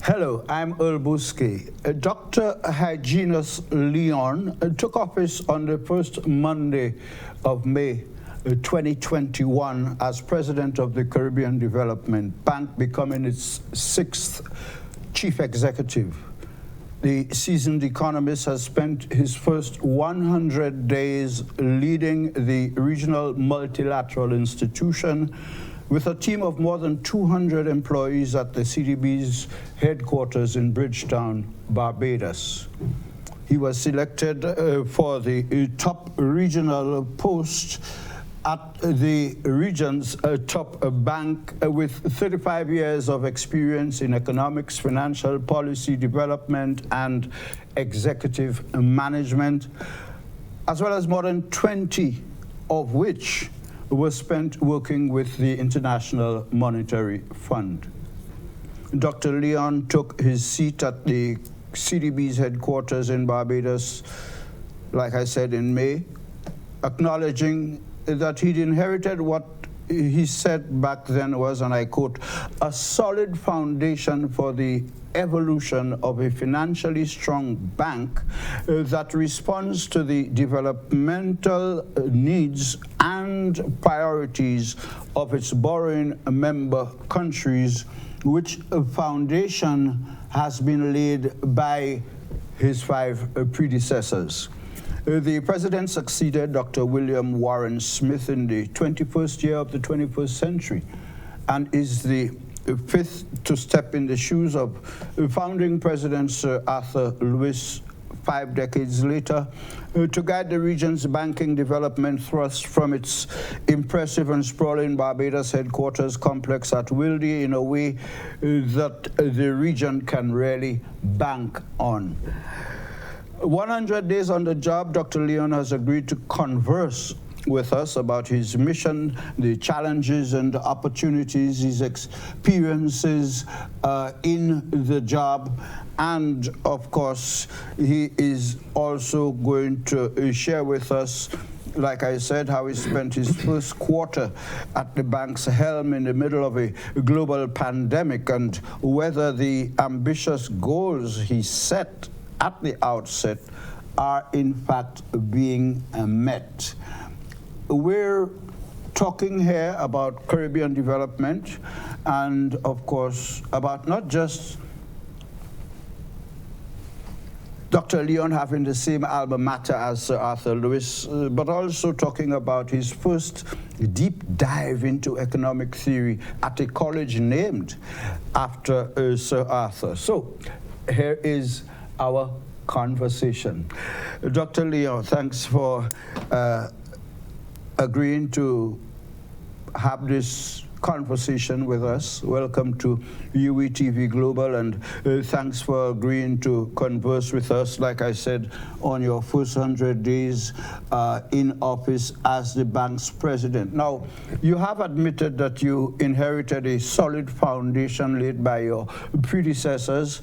Hello, I'm Earl Bousquet. Dr. Hyginus Leon took office on the first Monday of May 2021 as president of the Caribbean Development Bank, becoming its sixth chief executive. The seasoned economist has spent his first 100 days leading the regional multilateral institution with a team of more than 200 employees at the Sdgs headquarters in Bridgetown, Barbados. He was selected for the top regional post at the region's top bank with 35 years of experience in economics, financial policy development, and executive management, as well as more than 20 of which was spent working with the International Monetary Fund. Dr. Leon took his seat at the CDB's headquarters in Barbados, like I said, in May, acknowledging that he'd inherited what he said back then was, and I quote, a solid foundation for the evolution of a financially strong bank that responds to the developmental needs and priorities of its borrowing member countries, which foundation has been laid by his five predecessors. The president succeeded Dr. William Warren Smith in the 21st year of the 21st century and is the fifth to step in the shoes of founding President Sir Arthur Lewis 5 decades later to guide the region's banking development thrust from its impressive and sprawling Barbados headquarters complex at Wilde in a way that the region can really bank on. 100 days on the job, Dr. Leon has agreed to converse with us about his mission, the challenges and opportunities, his experiences in the job, and of course, he is also going to share with us, like I said, how he spent his first quarter at the bank's helm in the middle of a global pandemic and whether the ambitious goals he set at the outset are in fact being met. We're talking here about Caribbean development and of course about not just Dr. Leon having the same alma mater as Sir Arthur Lewis, but also talking about his first deep dive into economic theory at a college named after Sir Arthur. So here is our conversation. Dr. Leon, thanks for agreeing to have this conversation with us. Welcome to UETV Global, and thanks for agreeing to converse with us, like I said, on your first 100 days in office as the bank's president. Now, you have admitted that you inherited a solid foundation laid by your predecessors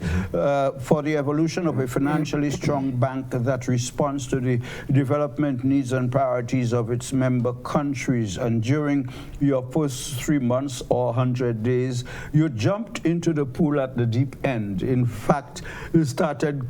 for the evolution of a financially strong bank that responds to the development needs and priorities of its member countries. And during your first 3 months or 100 days, you jumped into the pool at the deep end. In fact, you started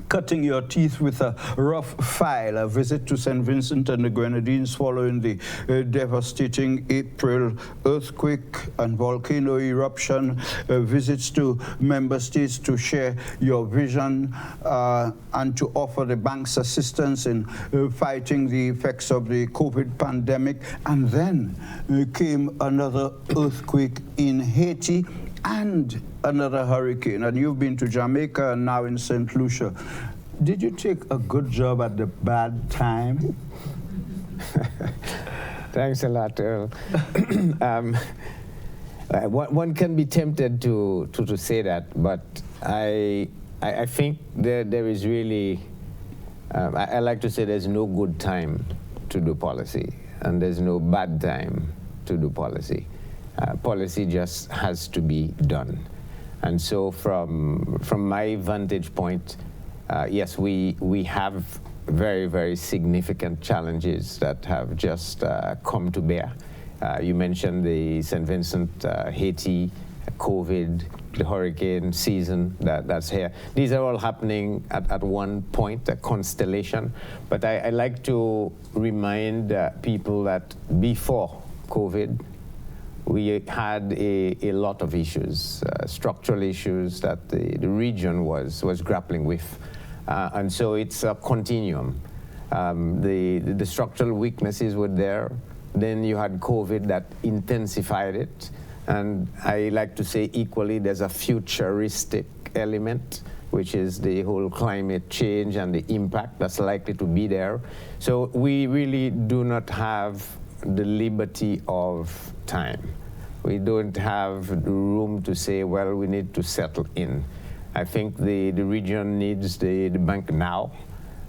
cutting your teeth with a rough file, a visit to St. Vincent and the Grenadines following the devastating April earthquake and volcano eruption, visits to member states to share your vision and to offer the bank's assistance in fighting the effects of the COVID pandemic. And then came another earthquake in Haiti and another hurricane, and you've been to Jamaica and now in St. Lucia. Did you take a good job at the bad time? Thanks a lot, Earl. One can be tempted to say that, but I think there is really, I like to say there's no good time to do policy, and there's no bad time to do policy. Policy just has to be done. And so from my vantage point, yes, we have very, very significant challenges that have just come to bear. You mentioned the St. Vincent, Haiti COVID, the hurricane season that's here. These are all happening at one point, a constellation. But I like to remind people that before COVID, we had a lot of issues, structural issues that the region was grappling with. And so it's a continuum. The structural weaknesses were there. Then you had COVID that intensified it. And I like to say equally, there's a futuristic element, which is the whole climate change and the impact that's likely to be there. So we really do not have the liberty of time. We don't have the room to say, well, we need to settle in. I think the region needs the bank now.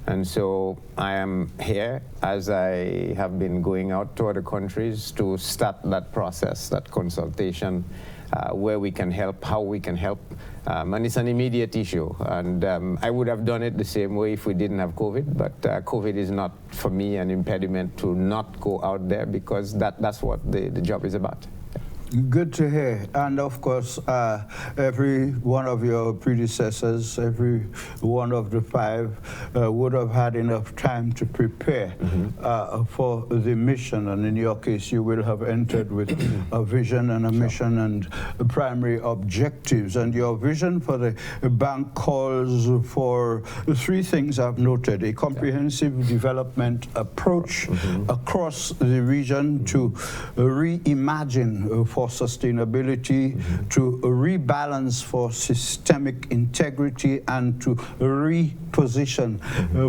And so I am here, as I have been going out to other countries, to start that process, that consultation, where we can help, how we can help. And it's an immediate issue. And I would have done it the same way if we didn't have COVID, but COVID is not, for me, an impediment to not go out there, because that's what the job is about. Good to hear. And of course, every one of your predecessors, every one of the five would have had enough time to prepare for the mission. And in your case, you will have entered with a vision and a mission and primary objectives. And your vision for the bank calls for three things I've noted: a comprehensive development approach across the region to reimagine for sustainability, to rebalance for systemic integrity, and to reposition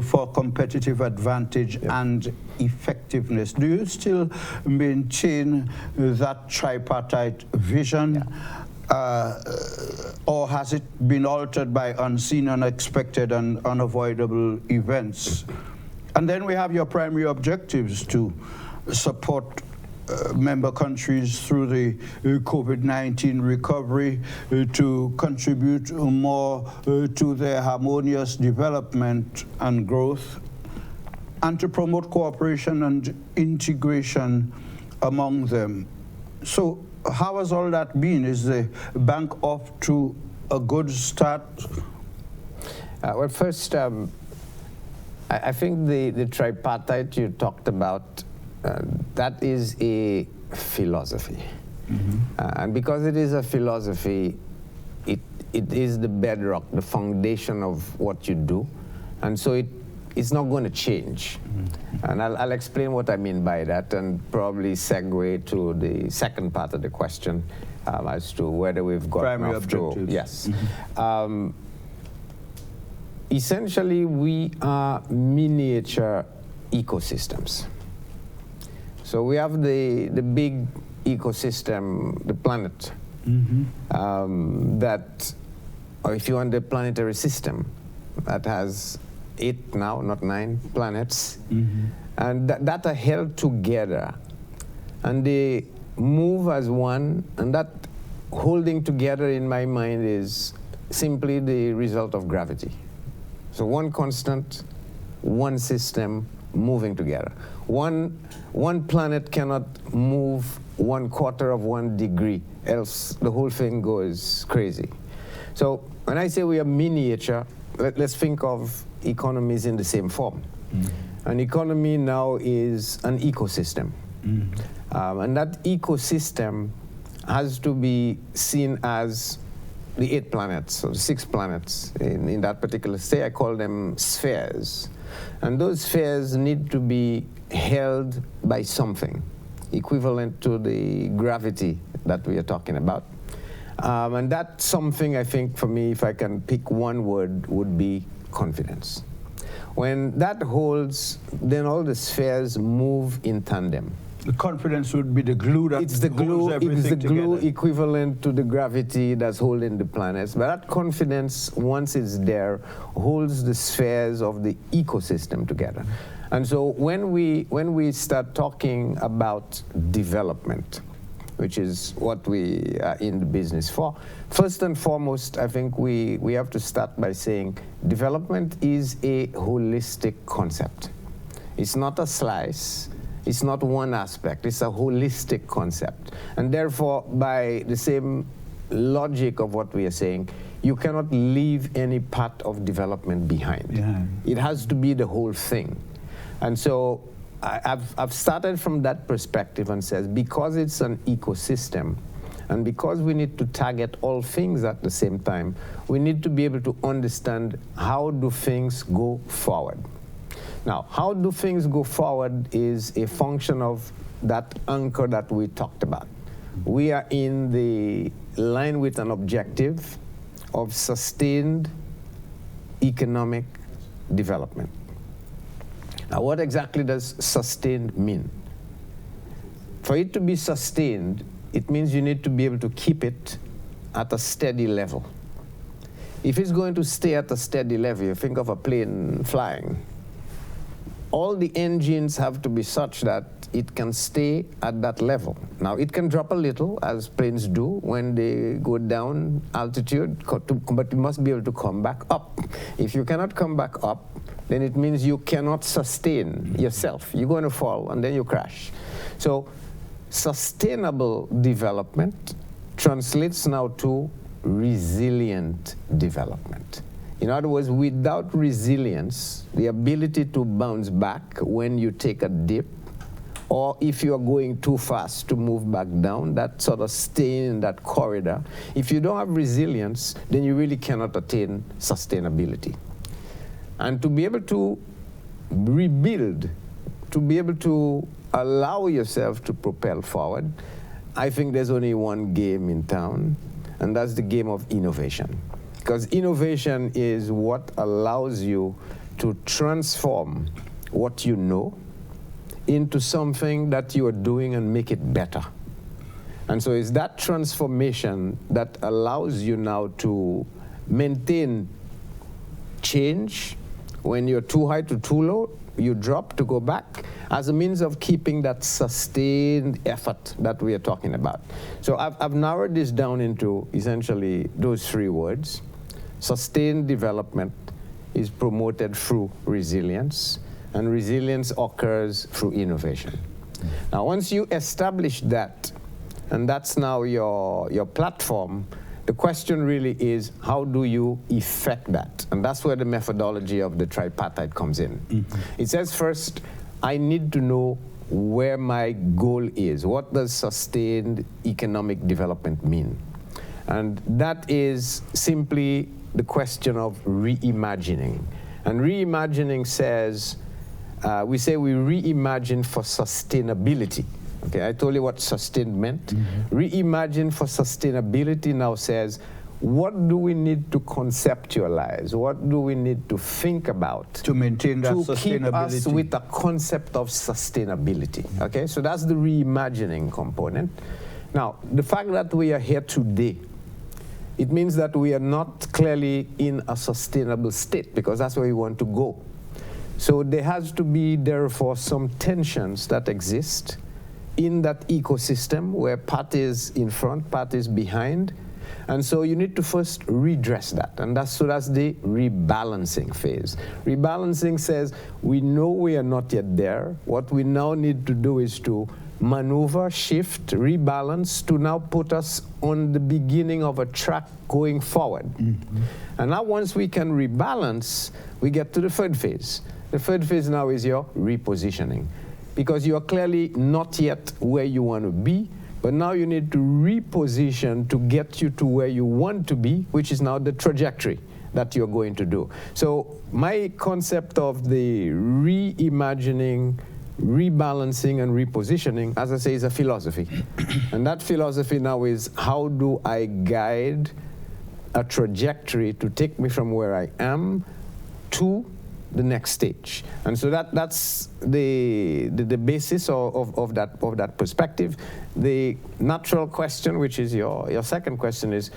for competitive advantage and effectiveness. Do you still maintain that tripartite vision? Or has it been altered by unseen, unexpected, and unavoidable events? And then we have your primary objectives: to support member countries through the COVID-19 recovery, to contribute more to their harmonious development and growth, and to promote cooperation and integration among them. So how has all that been? Is the bank off to a good start? Well, first, I think the tripartite you talked about, that is a philosophy. And because it is a philosophy, it is the bedrock, the foundation of what you do. And so it's not going to change. And I'll explain what I mean by that, and probably segue to the second part of the question as to whether we've got primary enough objectives. to. Yes. Essentially, we are miniature ecosystems. So we have the big ecosystem, the planet, that, or if you want the planetary system, that has 8 now, not 9 planets, and that are held together, and they move as one, and that holding together in my mind is simply the result of gravity. So one constant, one system moving together. One planet cannot move 1/4 of 1 degree, else the whole thing goes crazy. So when I say we are miniature, let's think of economies in the same form. An economy now is an ecosystem. And that ecosystem has to be seen as the 8 planets, or 6 planets in that particular, say I call them spheres. And those spheres need to be held by something equivalent to the gravity that we are talking about. And that something, I think, for me, if I can pick one word, would be confidence. When that holds, then all the spheres move in tandem. The confidence would be the glue that It's the glue, holds everything it's the glue together. equivalent to the gravity that's holding the planets. But that confidence, once it's there, holds the spheres of the ecosystem together. And so when we start talking about development, which is what we are in the business for, first and foremost, I think we have to start by saying development is a holistic concept. It's not a slice. It's not one aspect. It's a holistic concept. And therefore, by the same logic of what we are saying, you cannot leave any part of development behind. Yeah. It has to be the whole thing. And so I've started from that perspective and says, because it's an ecosystem, and because we need to target all things at the same time, we need to be able to understand how do things go forward. Now, how do things go forward is a function of that anchor that we talked about. We are in the line with an objective of sustained economic development. Now, what exactly does sustained mean? For it to be sustained, it means you need to be able to keep it at a steady level. If it's going to stay at a steady level, you think of a plane flying, all the engines have to be such that it can stay at that level. Now, it can drop a little, as planes do when they go down altitude, but you must be able to come back up. If you cannot come back up, then it means you cannot sustain yourself. You're going to fall, and then you crash. So sustainable development translates now to resilient development. In other words, without resilience, the ability to bounce back when you take a dip, or if you are going too fast to move back down, that sort of stay in that corridor. If you don't have resilience, then you really cannot attain sustainability. And to be able to rebuild, to be able to allow yourself to propel forward, I think there's only one game in town, and that's the game of innovation. Because innovation is what allows you to transform what you know into something that you are doing and make it better. And so it's that transformation that allows you now to maintain change. When you're too high to too low, you drop to go back as a means of keeping that sustained effort that we are talking about. So I've narrowed this down into essentially those three words. Sustained development is promoted through resilience, and resilience occurs through innovation. Now, once you establish that, and that's now your platform, the question really is, how do you effect that? And that's where the methodology of the tripartite comes in. Mm-hmm. It says first, I need to know where my goal is. What does sustained economic development mean? And that is simply the question of reimagining. And reimagining says, we say we reimagine for sustainability. Okay, I told you what sustained meant. Mm-hmm. Reimagine for sustainability now says, what do we need to conceptualize? What do we need to think about to maintain that sustainability? To keep us with a concept of sustainability. Okay, so that's the reimagining component. Now, the fact that we are here today, it means that we are not clearly in a sustainable state, because that's where we want to go. So there has to be, therefore, some tensions that exist in that ecosystem where parties in front, parties behind. And so you need to first redress that. And that's the rebalancing phase. Rebalancing says, we know we are not yet there. What we now need to do is to maneuver, shift, rebalance to now put us on the beginning of a track going forward. Mm-hmm. And now once we can rebalance, we get to the third phase. The third phase now is your repositioning, because you are clearly not yet where you want to be, but now you need to reposition to get you to where you want to be, which is now the trajectory that you're going to do. So my concept of the reimagining, rebalancing, and repositioning, as I say, is a philosophy. And that philosophy now is, how do I guide a trajectory to take me from where I am to the next stage? And so that's the basis of that perspective. The natural question, which is your second question, is,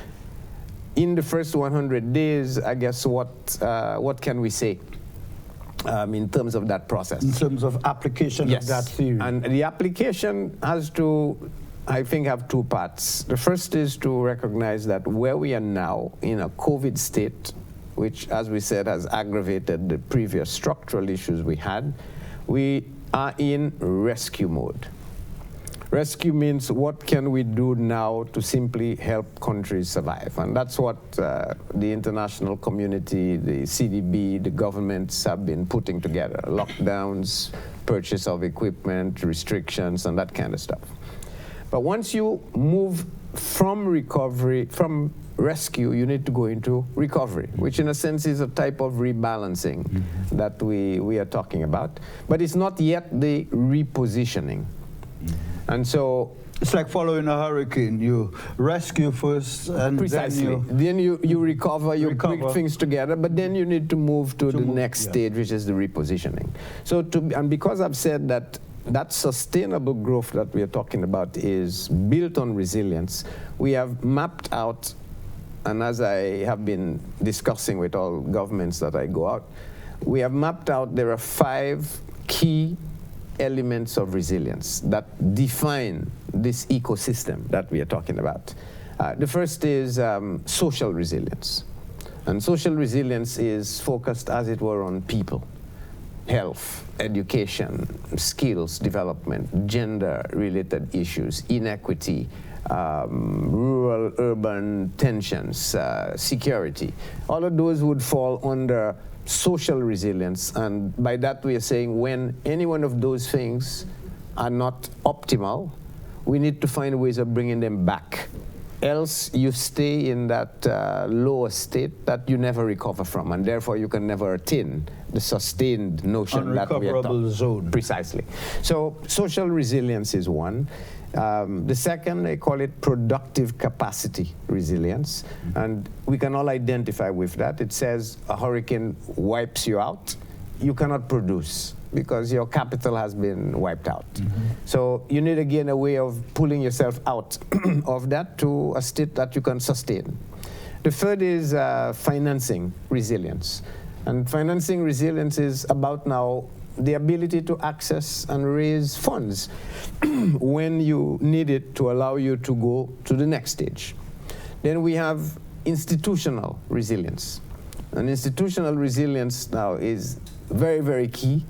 in the first 100 days, I guess, what can we say in terms of that process? In terms of application of that theory. And the application has to, I think, have two parts. The first is to recognize that where we are now in a COVID state, which, as we said, has aggravated the previous structural issues we had, we are in rescue mode. Rescue means what can we do now to simply help countries survive? And that's what the international community, the CDB, the governments have been putting together. Lockdowns, purchase of equipment, restrictions, and that kind of stuff. But once you move from rescue, you need to go into recovery, which in a sense is a type of rebalancing that we are talking about. But it's not yet the repositioning. And so it's like following a hurricane. You rescue first, and precisely. Then you recover, you bring things together, but then you need to move to the next stage, which is the repositioning. So, and because I've said that sustainable growth that we are talking about is built on resilience, we have mapped out, and as I have been discussing with all governments that I go out, we have mapped out there are 5 key elements of resilience that define this ecosystem that we are talking about. The first is social resilience. And social resilience is focused, as it were, on people. Health, education, skills development, gender-related issues, inequity, rural-urban tensions, security. All of those would fall under social resilience, and by that we are saying when any one of those things are not optimal, we need to find ways of bringing them back. Else you stay in that lower state that you never recover from, and therefore you can never attain the sustained notion that we are talking. Zone. Precisely. So social resilience is one. The second, they call it productive capacity resilience, and we can all identify with that. It says a hurricane wipes you out, you cannot produce because your capital has been wiped out. So you need again a way of pulling yourself out of that to a state that you can sustain. The third is financing resilience, and financing resilience is about now the ability to access and raise funds when you need it to allow you to go to the next stage. Then we have institutional resilience. And institutional resilience now is very, very key,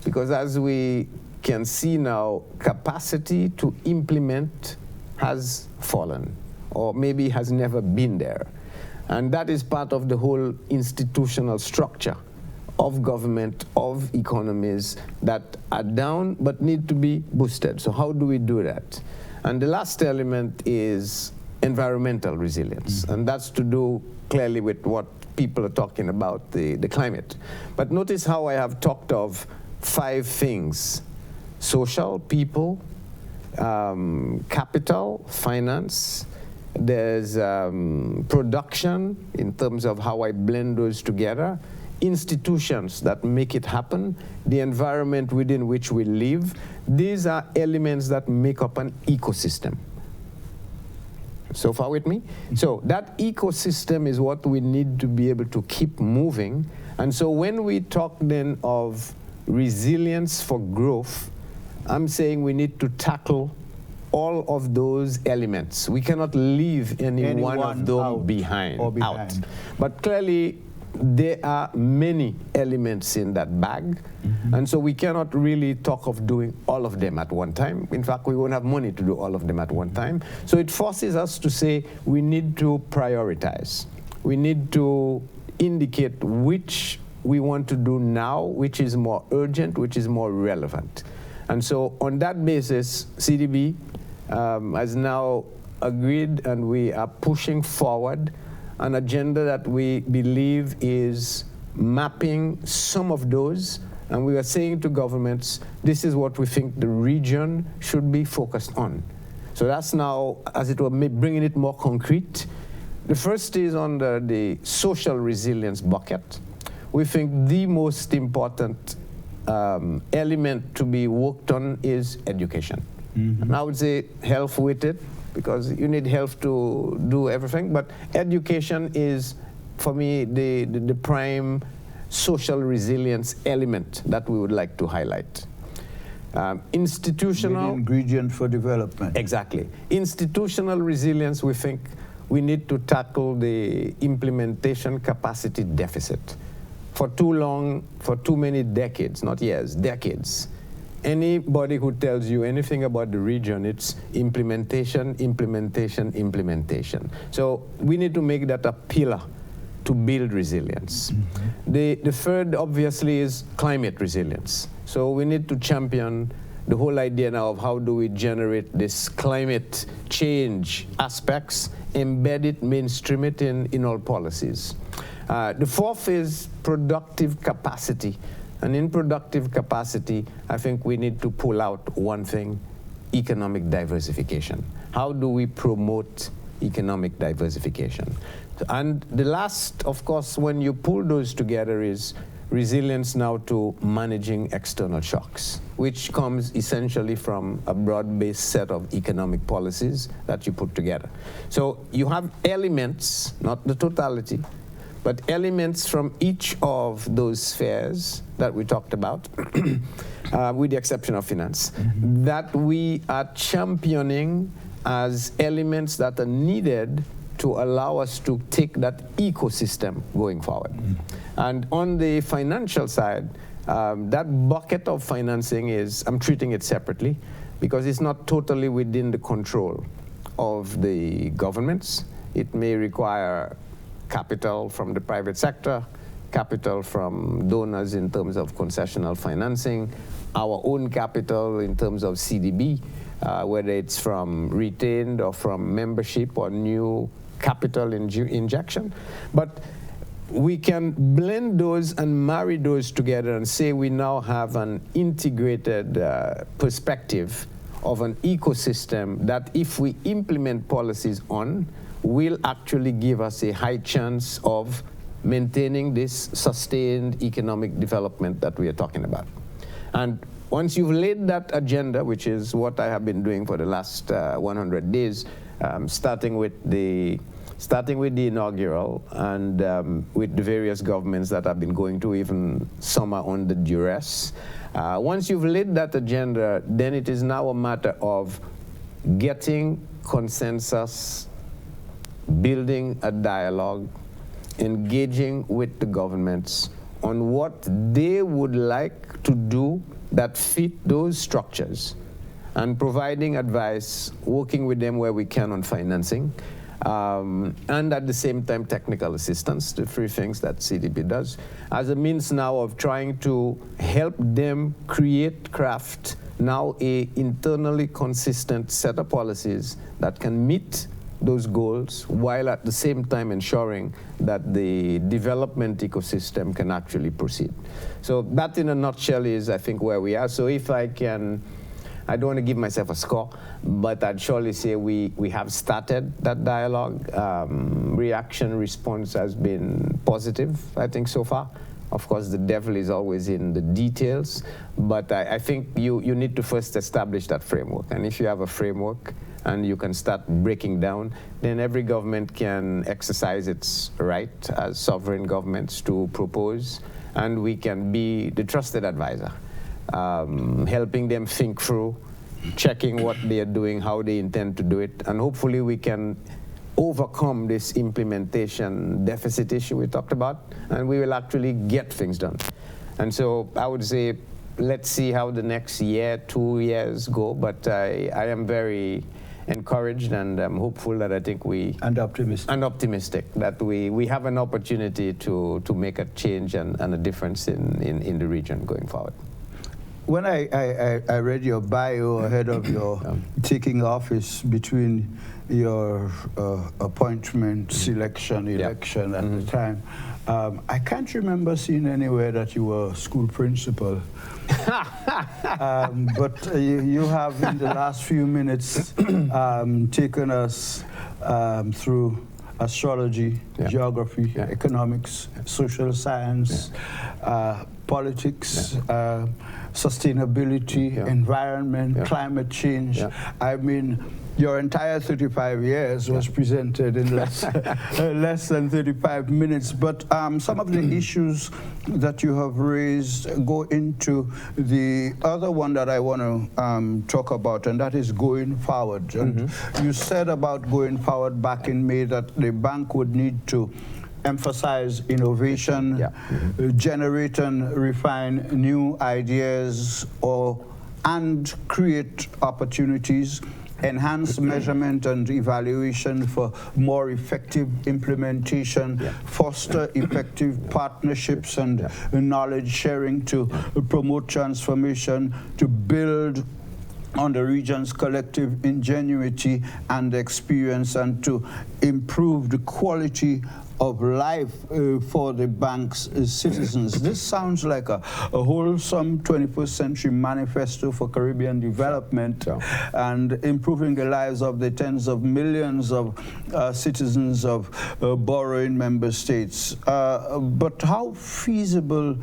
because as we can see now, capacity to implement has fallen, or maybe has never been there. And that is part of the whole institutional structure of government, of economies that are down but need to be boosted. So how do we do that? And the last element is environmental resilience, and that's to do clearly with what people are talking about, the climate. But notice how I have talked of 5 things: social, people, capital, finance, there's production in terms of how I blend those together, institutions that make it happen, the environment within which we live. These are elements that make up an ecosystem. So far with me? So that ecosystem is what we need to be able to keep moving. And so when we talk then of resilience for growth, I'm saying we need to tackle all of those elements. We cannot leave any one of them behind. But clearly, there are many elements in that bag, and so we cannot really talk of doing all of them at one time. In fact, we won't have money to do all of them at one time. So it forces us to say we need to prioritize. We need to indicate which we want to do now, which is more urgent, which is more relevant. And so on that basis, CDB has now agreed, and we are pushing forward an agenda that we believe is mapping some of those, and we are saying to governments, this is what we think the region should be focused on. So that's now, as it were, bringing it more concrete. The first is under the social resilience bucket. We think the most important element to be worked on is education. And I would say health with it, because you need health to do everything, but education is, for me, the prime social resilience element that we would like to highlight. Institutional... An ingredient for development. Exactly. Institutional resilience, we think we need to tackle the implementation capacity deficit. For too long, for too many decades, not years, decades, anybody who tells you anything about the region, it's implementation, implementation, implementation. So we need to make that a pillar to build resilience. The third, obviously, is climate resilience. So we need to champion the whole idea now of how do we generate this climate change aspects, embed it, mainstream it in all policies. The fourth is productive capacity. And in productive capacity, I think we need to pull out one thing: economic diversification. How do we promote economic diversification? And the last, of course, when you pull those together, is resilience now to managing external shocks, which comes essentially from a broad-based set of economic policies that you put together. So you have elements, not the totality, but elements from each of those spheres that we talked about, with the exception of finance, that we are championing as elements that are needed to allow us to take that ecosystem going forward. And on the financial side, that bucket of financing is, I'm treating it separately, because it's not totally within the control of the governments. It may require capital from the private sector, capital from donors in terms of concessional financing, our own capital in terms of CDB, whether it's from retained or from membership or new capital injection. But we can blend those and marry those together and say we now have an integrated perspective of an ecosystem that, if we implement policies on, will actually give us a high chance of maintaining this sustained economic development that we are talking about. And once you've laid that agenda, which is what I have been doing for the last 100 days, starting with the inaugural and with the various governments that have been going to, even some are under duress. Once you've laid that agenda, then it is now a matter of getting consensus, building a dialogue, engaging with the governments on what they would like to do that fit those structures, and providing advice, working with them where we can on financing, and at the same time technical assistance, the three things that CDB does, as a means now of trying to help them craft now a internally consistent set of policies that can meet those goals, while at the same time ensuring that the development ecosystem can actually proceed. So that, in a nutshell, is, I think, where we are. So if I can, I don't want to give myself a score, but I'd surely say we have started that dialogue. Reaction, response has been positive, I think, so far. Of course, the devil is always in the details, but I think you need to first establish that framework. And if you have a framework and you can start breaking down, then every government can exercise its right as sovereign governments to propose, and we can be the trusted advisor, helping them think through, checking what they are doing, how they intend to do it, and hopefully we can overcome this implementation deficit issue we talked about, and we will actually get things done. And so I would say, let's see how the next year, 2 years go, but I am very encouraged and hopeful that I think and optimistic that we have an opportunity to make a change and a difference in the region going forward. When I read your bio ahead of your taking office, between your appointment, selection, election at the time, I can't remember seeing anywhere that you were a school principal. But you have, in the last few minutes, taken us through astrology, geography, economics, social science, politics, sustainability, environment, climate change. I mean, your entire 35 years was presented in less than 35 minutes. But some of the issues that you have raised go into the other one that I want to talk about, and that is going forward. And you said about going forward back in May that the bank would need to emphasize innovation, generate and refine new ideas, or and create opportunities, enhance measurement and evaluation for more effective implementation, foster effective partnerships and knowledge sharing to promote transformation, to build on the region's collective ingenuity and experience, and to improve the quality of life for the bank's citizens. This sounds like a wholesome 21st century manifesto for Caribbean development and improving the lives of the tens of millions of citizens of borrowing member states. But how feasible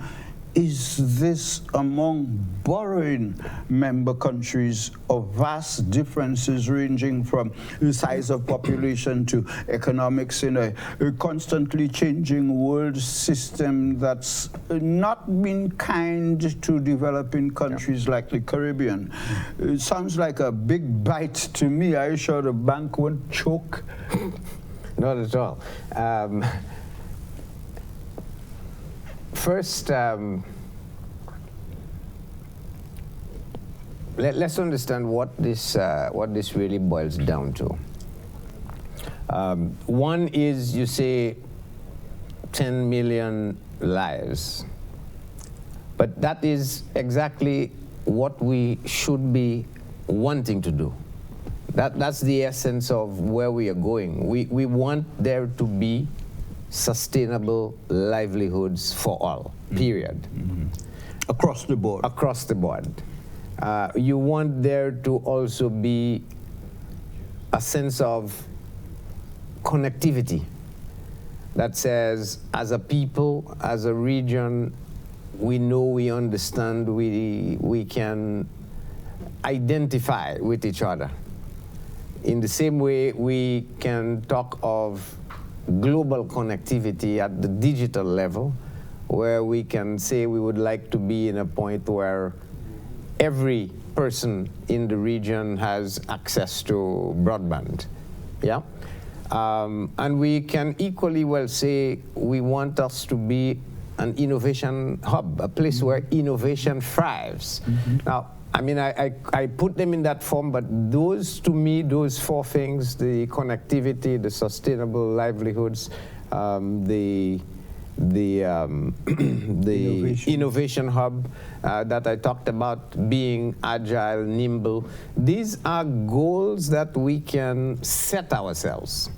is this among borrowing member countries of vast differences ranging from the size of population to economics in a constantly changing world system that's not been kind to developing countries like the Caribbean? It sounds like a big bite to me. Are you sure the bank won't choke? Not at all. First, let's understand what this really boils down to. One is, you say 10 million lives, but that is exactly what we should be wanting to do. That's the essence of where we are going. We want there to be sustainable livelihoods for all, period. Across the board. Across the board. You want there to also be a sense of connectivity that says, as a people, as a region, we know, we understand, we can identify with each other. In the same way, we can talk of global connectivity at the digital level, where we can say we would like to be in a point where every person in the region has access to broadband. Yeah? And we can equally well say we want us to be an innovation hub, a place where innovation thrives. Now, I mean, I put them in that form, but those, to me, those four things, the connectivity, the sustainable livelihoods, the innovation hub that I talked about, being agile, nimble, these are goals that we can set ourselves.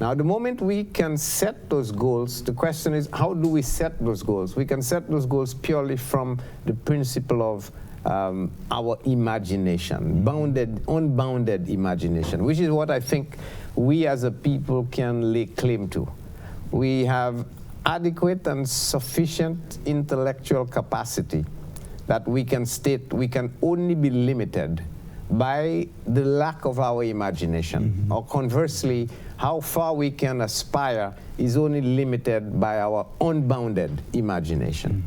Now, the moment we can set those goals, the question is, how do we set those goals? We can set those goals purely from the principle of our imagination, unbounded imagination, which is what I think we as a people can lay claim to. We have adequate and sufficient intellectual capacity that we can state we can only be limited by the lack of our imagination. Or conversely, how far we can aspire is only limited by our unbounded imagination.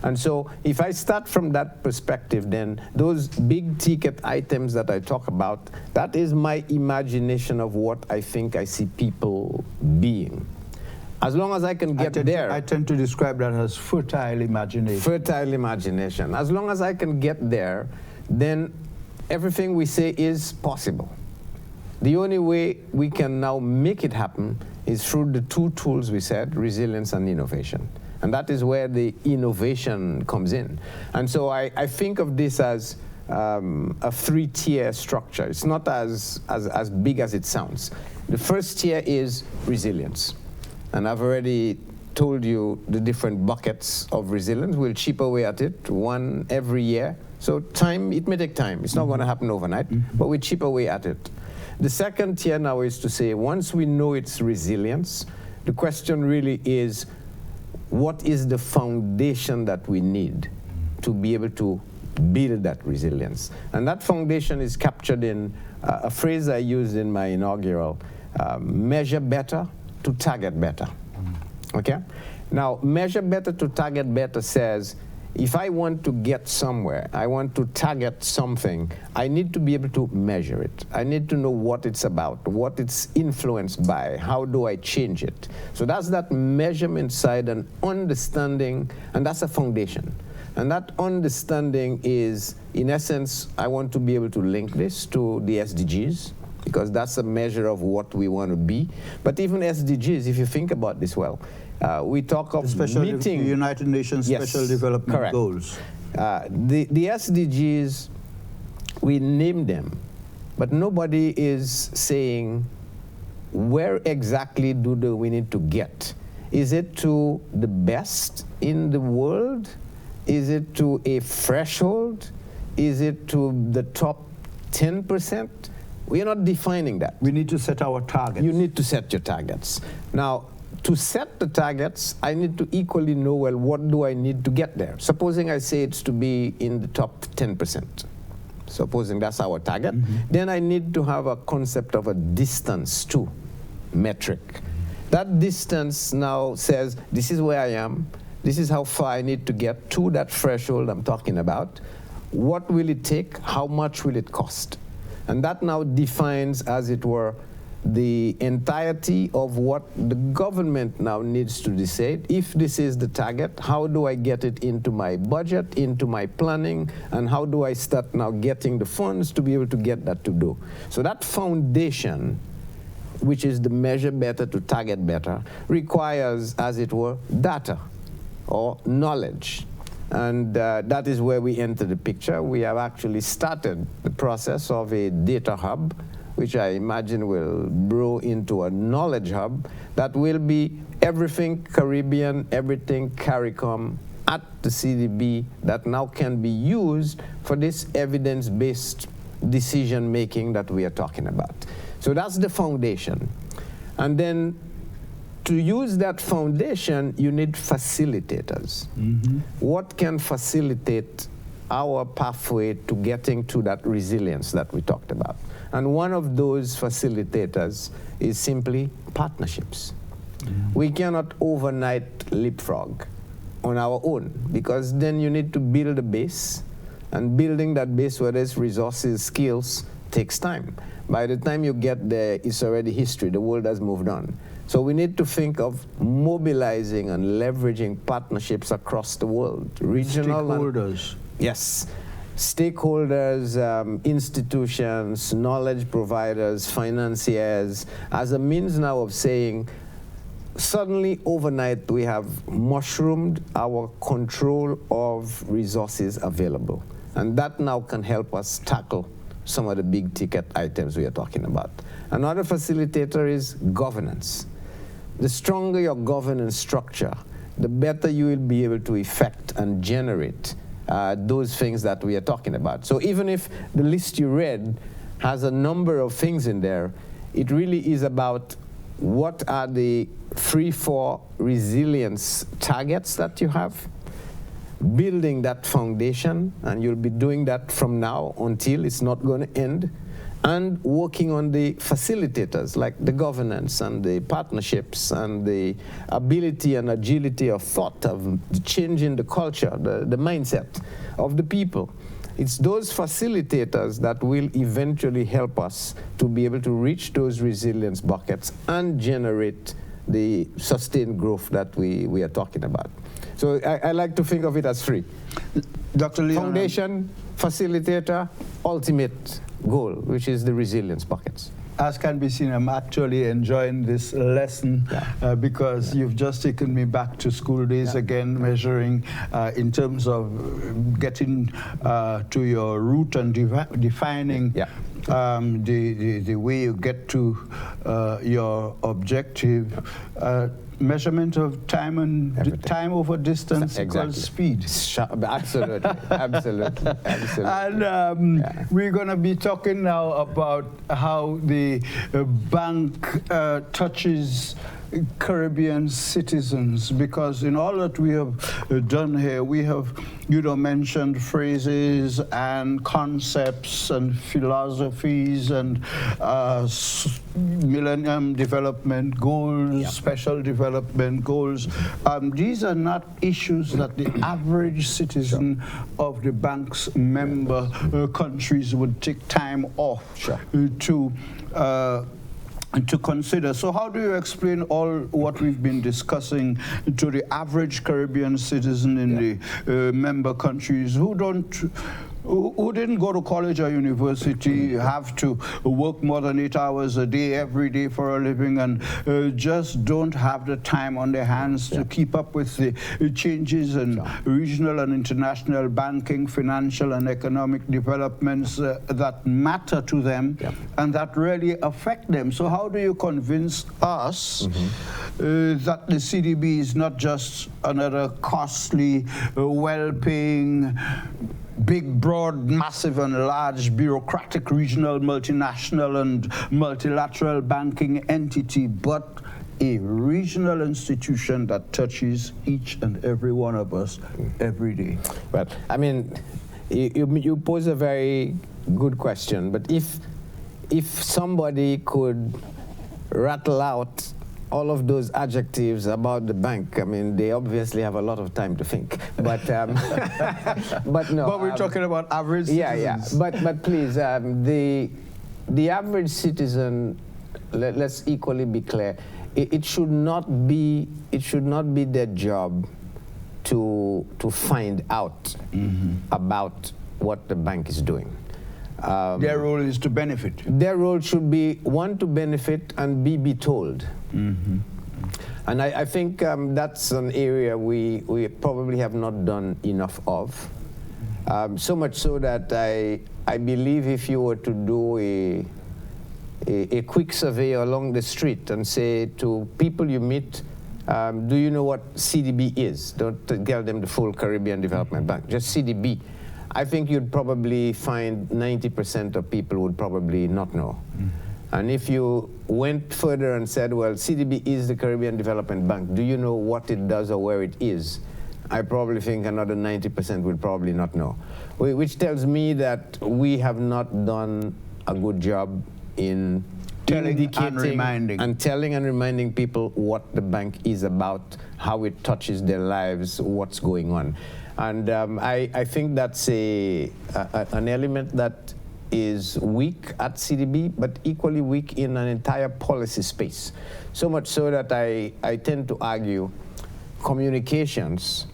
And so if I start from that perspective, then those big ticket items that I talk about, that is my imagination of what I think I see people being. As long as I can get there. I tend to describe that as fertile imagination. Fertile imagination. As long as I can get there, then everything we say is possible. The only way we can now make it happen is through the two tools we said, resilience and innovation. And that is where the innovation comes in. And so I think of this as a three-tier structure. It's not as big as it sounds. The first tier is resilience. And I've already told you the different buckets of resilience. We'll chip away at it, one every year. So time, it may take time. It's not going to happen overnight, but we chip away at it. The second tier now is to say, once we know it's resilience, the question really is, what is the foundation that we need to be able to build that resilience? And that foundation is captured in a phrase I used in my inaugural, measure better to target better. Okay? Now, measure better to target better says, if I want to get somewhere, I want to target something, I need to be able to measure it. I need to know what it's about, what it's influenced by, how do I change it. So that's that measurement side and understanding, and that's a foundation. And that understanding is, in essence, I want to be able to link this to the SDGs, because that's a measure of what we want to be. But even SDGs, if you think about this well, we talk of meeting the United Nations Special Development Goals. The SDGs, we name them, but nobody is saying where exactly we need to get. Is it to the best in the world? Is it to a threshold? Is it to the top 10%? We are not defining that. We need to set our targets. You need to set your targets. Now, to set the targets, I need to equally know, well, what do I need to get there? Supposing I say it's to be in the top 10%. Supposing that's our target, then I need to have a concept of a distance to metric. That distance now says, this is where I am, this is how far I need to get to that threshold I'm talking about. What will it take? How much will it cost? And that now defines, as it were, the entirety of what the government now needs to decide. If this is the target, how do I get it into my budget, into my planning, and how do I start now getting the funds to be able to get that to do? So that foundation, which is the measure better to target better, requires, as it were, data or knowledge. And that is where we enter the picture. We have actually started the process of a data hub, which I imagine will grow into a knowledge hub that will be everything Caribbean, everything CARICOM at the CDB that now can be used for this evidence-based decision making that we are talking about. So that's the foundation. And then to use that foundation, you need facilitators. What can facilitate our pathway to getting to that resilience that we talked about? And one of those facilitators is simply partnerships. We cannot overnight leapfrog on our own, because then you need to build a base, and building that base, whether it's resources, skills, takes time. By the time you get there, it's already history. The world has moved on. So we need to think of mobilizing and leveraging partnerships across the world. Regional stakeholders. Yes. Stakeholders, institutions, knowledge providers, financiers, as a means now of saying, suddenly overnight we have mushroomed our control of resources available. And that now can help us tackle some of the big ticket items we are talking about. Another facilitator is governance. The stronger your governance structure, the better you will be able to effect and generate those things that we are talking about. So even if the list you read has a number of things in there, it really is about what are the 3-4 resilience targets that you have, building that foundation, and you'll be doing that from now until it's not going to end, and working on the facilitators like the governance and the partnerships and the ability and agility of thought, of changing the culture, the mindset of the people. It's those facilitators that will eventually help us to be able to reach those resilience buckets and generate the sustained growth that we are talking about. So I like to think of it as 3. Dr. Leon, foundation, facilitator, ultimate goal, which is the resilience buckets. As can be seen, I'm actually enjoying this lesson because you've just taken me back to school days again, measuring in terms of getting to your root and defining the way you get to your objective. Measurement of time and time over distance equals speed. Absolutely, absolutely, absolutely. And we're going to be talking now about how the bank touches Caribbean citizens, because in all that we have done here, we have, mentioned phrases and concepts and philosophies and Millennium Development Goals, Special Development Goals. These are not issues that the average citizen of the bank's member countries would take time off to to consider. So how do you explain all what we've been discussing to the average Caribbean citizen in the member countries who didn't go to college or university, have to work more than 8 hours a day every day for a living, and just don't have the time on their hands to keep up with the changes in regional and international banking, financial and economic developments that matter to them and that really affect them. So how do you convince us that the CDB is not just another costly, well-paying, big, broad, massive and large bureaucratic regional, multinational and multilateral banking entity, but a regional institution that touches each and every one of us every day? Well, I mean, you pose a very good question, but if somebody could rattle out all of those adjectives about the bank, I mean, they obviously have a lot of time to think. But but no. But we're talking about average citizens. Yeah. But please, the average citizen, let's equally be clear. It should not be their job to find out about what the bank is doing. Their role is to benefit. Their role should be, one, to benefit, and be told. And I think that's an area we probably have not done enough of. So much so that I believe if you were to do a quick survey along the street and say to people you meet, do you know what CDB is? Don't tell them the full Caribbean Development Bank, just CDB. I think you'd probably find 90% of people would probably not know. And if you went further and said, well, CDB is the Caribbean Development Bank, do you know what it does or where it is? I probably think another 90% would probably not know. Which tells me that we have not done a good job in telling and reminding people what the bank is about, how it touches their lives, what's going on. And I think that's an element that is weak at CDB, but equally weak in an entire policy space. So much so that I tend to argue communications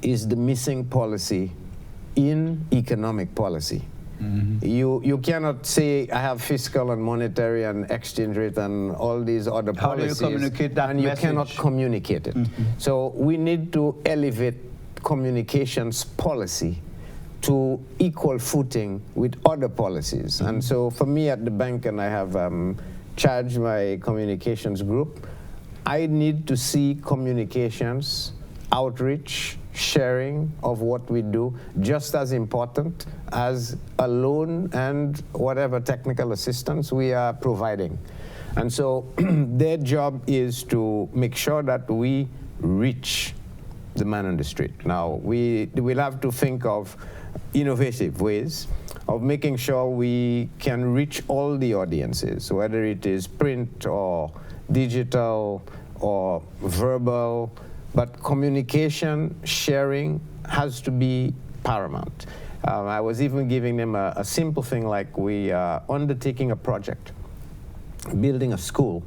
is the missing policy in economic policy. You cannot say I have fiscal and monetary and exchange rate and all these other policies. How do you communicate that and message? You cannot communicate it. So we need to elevate communications policy to equal footing with other policies. And so for me at the bank, and I have charged my communications group, I need to see communications, outreach, sharing of what we do just as important as a loan and whatever technical assistance we are providing. And so their job is to make sure that we reach the man on the street. Now, we will have to think of innovative ways of making sure we can reach all the audiences, whether it is print or digital or verbal, but communication, sharing has to be paramount. I was even giving them a simple thing like we are undertaking a project, building a school.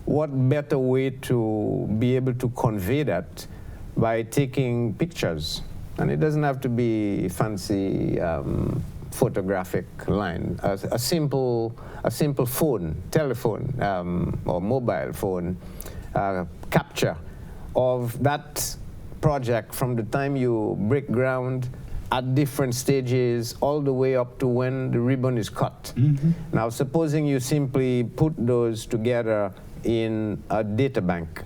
What better way to be able to convey that by taking pictures? And it doesn't have to be fancy photographic line. A simple phone, telephone, or mobile phone capture of that project from the time you break ground at different stages all the way up to when the ribbon is cut. Now, supposing you simply put those together in a data bank.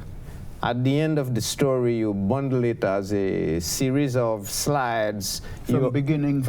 At the end of the story, you bundle it as a series of slides. From beginning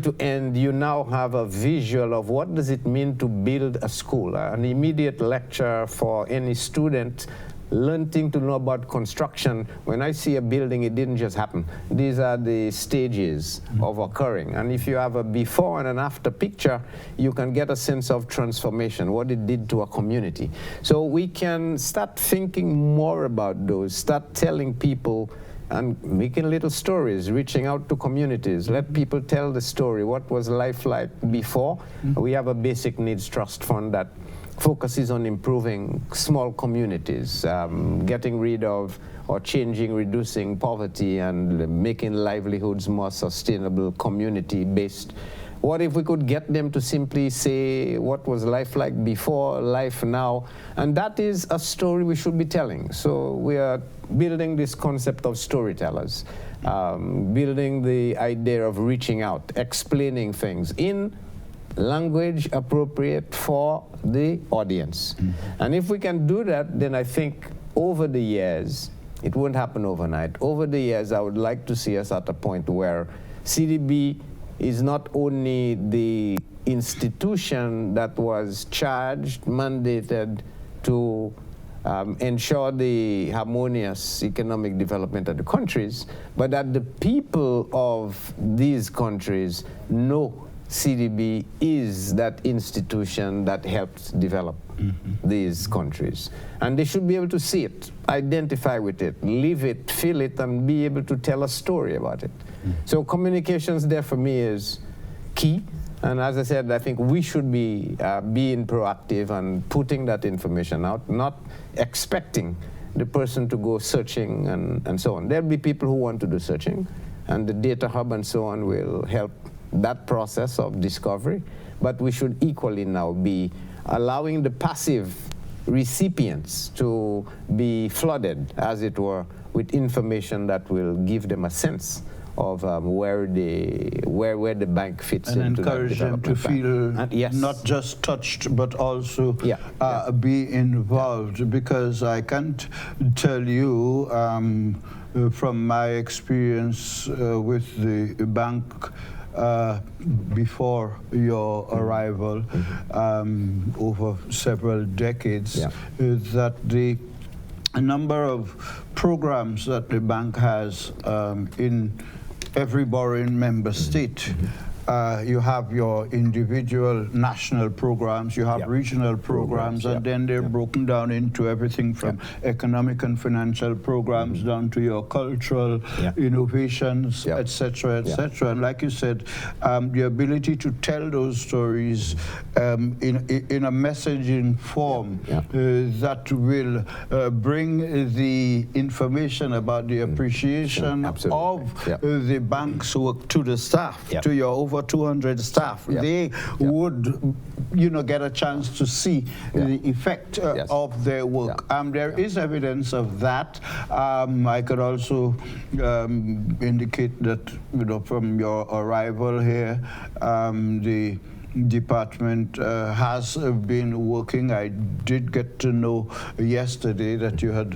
to end, you now have a visual of what does it mean to build a school. An immediate lecture for any student learning to know about construction. When I see a building, it didn't just happen. These are the stages of occurring. And if you have a before and an after picture, you can get a sense of transformation, what it did to a community. So we can start thinking more about those, start telling people and making little stories, reaching out to communities, let people tell the story. What was life like before? We have a basic needs trust fund that focuses on improving small communities, getting rid of or changing, reducing poverty and making livelihoods more sustainable, community-based. What if we could get them to simply say what was life like before, life now? And that is a story we should be telling. So we are building this concept of storytellers, building the idea of reaching out, explaining things in language appropriate for the audience. And if we can do that, then I think over the years, it won't happen overnight. Over the years, I would like to see us at a point where CDB is not only the institution that was charged, mandated to ensure the harmonious economic development of the countries, but that the people of these countries know CDB is that institution that helped develop these countries. And they should be able to see it, identify with it, live it, feel it, and be able to tell a story about it. So communications there for me is key. And as I said, I think we should be being proactive and putting that information out, not expecting the person to go searching and so on. There'll be people who want to do searching, and the data hub and so on will help that process of discovery. But we should equally now be allowing the passive recipients to be flooded, as it were, with information that will give them a sense of where the bank fits and into encourage them to feel not just touched but also be involved, because I can't tell you from my experience with the bank before your arrival over several decades that the number of programs that the bank has in every borrowing member state. You have your individual national programs, you have regional programs, and then they're broken down into everything from economic and financial programs down to your cultural innovations, etc., etc. And like you said, the ability to tell those stories in a messaging form that will bring the information about the appreciation of the bank's work to the staff, to your over 200 staff. They would, get a chance to see the effect of their work. There is evidence of that. I could also indicate that, from your arrival here, the department has been working. I did get to know yesterday that you had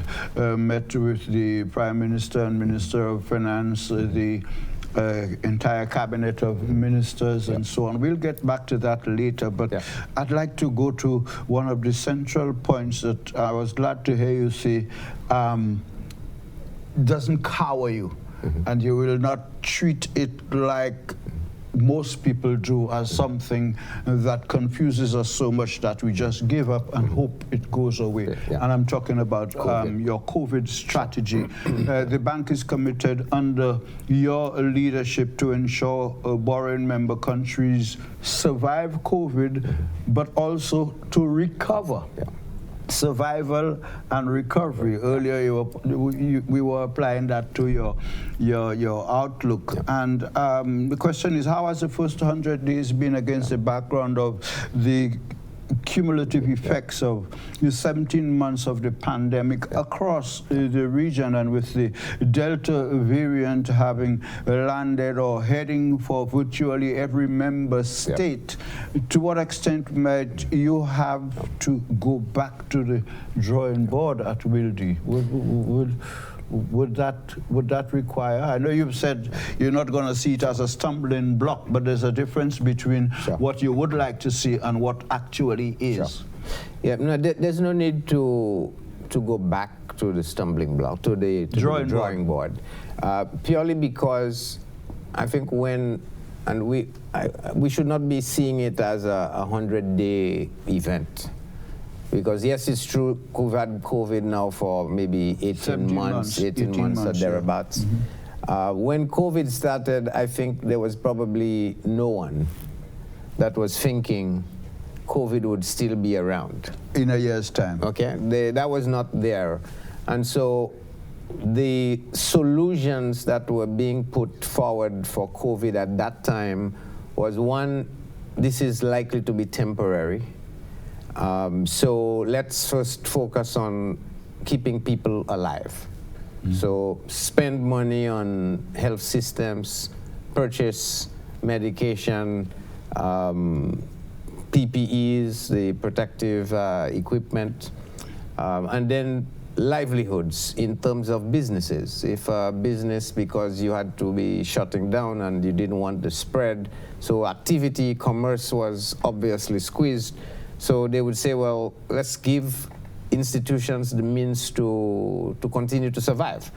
met with the Prime Minister and Minister of Finance, the entire cabinet of ministers and so on. We'll get back to that later, but I'd like to go to one of the central points that I was glad to hear you say doesn't cower you, and you will not treat it like most people do as something that confuses us so much that we just give up and hope it goes away. And I'm talking about your COVID strategy. The bank is committed under your leadership to ensure borrowing member countries survive COVID, but also to recover. Survival and recovery. Earlier, we were applying that to your outlook. And the question is, how has the first 100 days been against the background of the cumulative effects of the 17 months of the pandemic across the region, and with the Delta variant having landed or heading for virtually every member state? To what extent might you have to go back to the drawing board at Wildy? Would that require? I know you've said you're not going to see it as a stumbling block, but there's a difference between what you would like to see and what actually is. No, there's no need to go back to the stumbling block, to the drawing board. Purely because I think we should not be seeing it as a 100-day event. Because yes, it's true, we've had COVID now for maybe 18 months or thereabouts. When COVID started, I think there was probably no one that was thinking COVID would still be around. In a year's time. Okay, that was not there. And so the solutions that were being put forward for COVID at that time was, one, this is likely to be temporary. So let's first focus on keeping people alive. So spend money on health systems, purchase medication, PPEs, the protective equipment, and then livelihoods in terms of businesses. If a business, because you had to be shutting down and you didn't want the spread, so activity, commerce was obviously squeezed. So they would say, well, let's give institutions the means to continue to survive.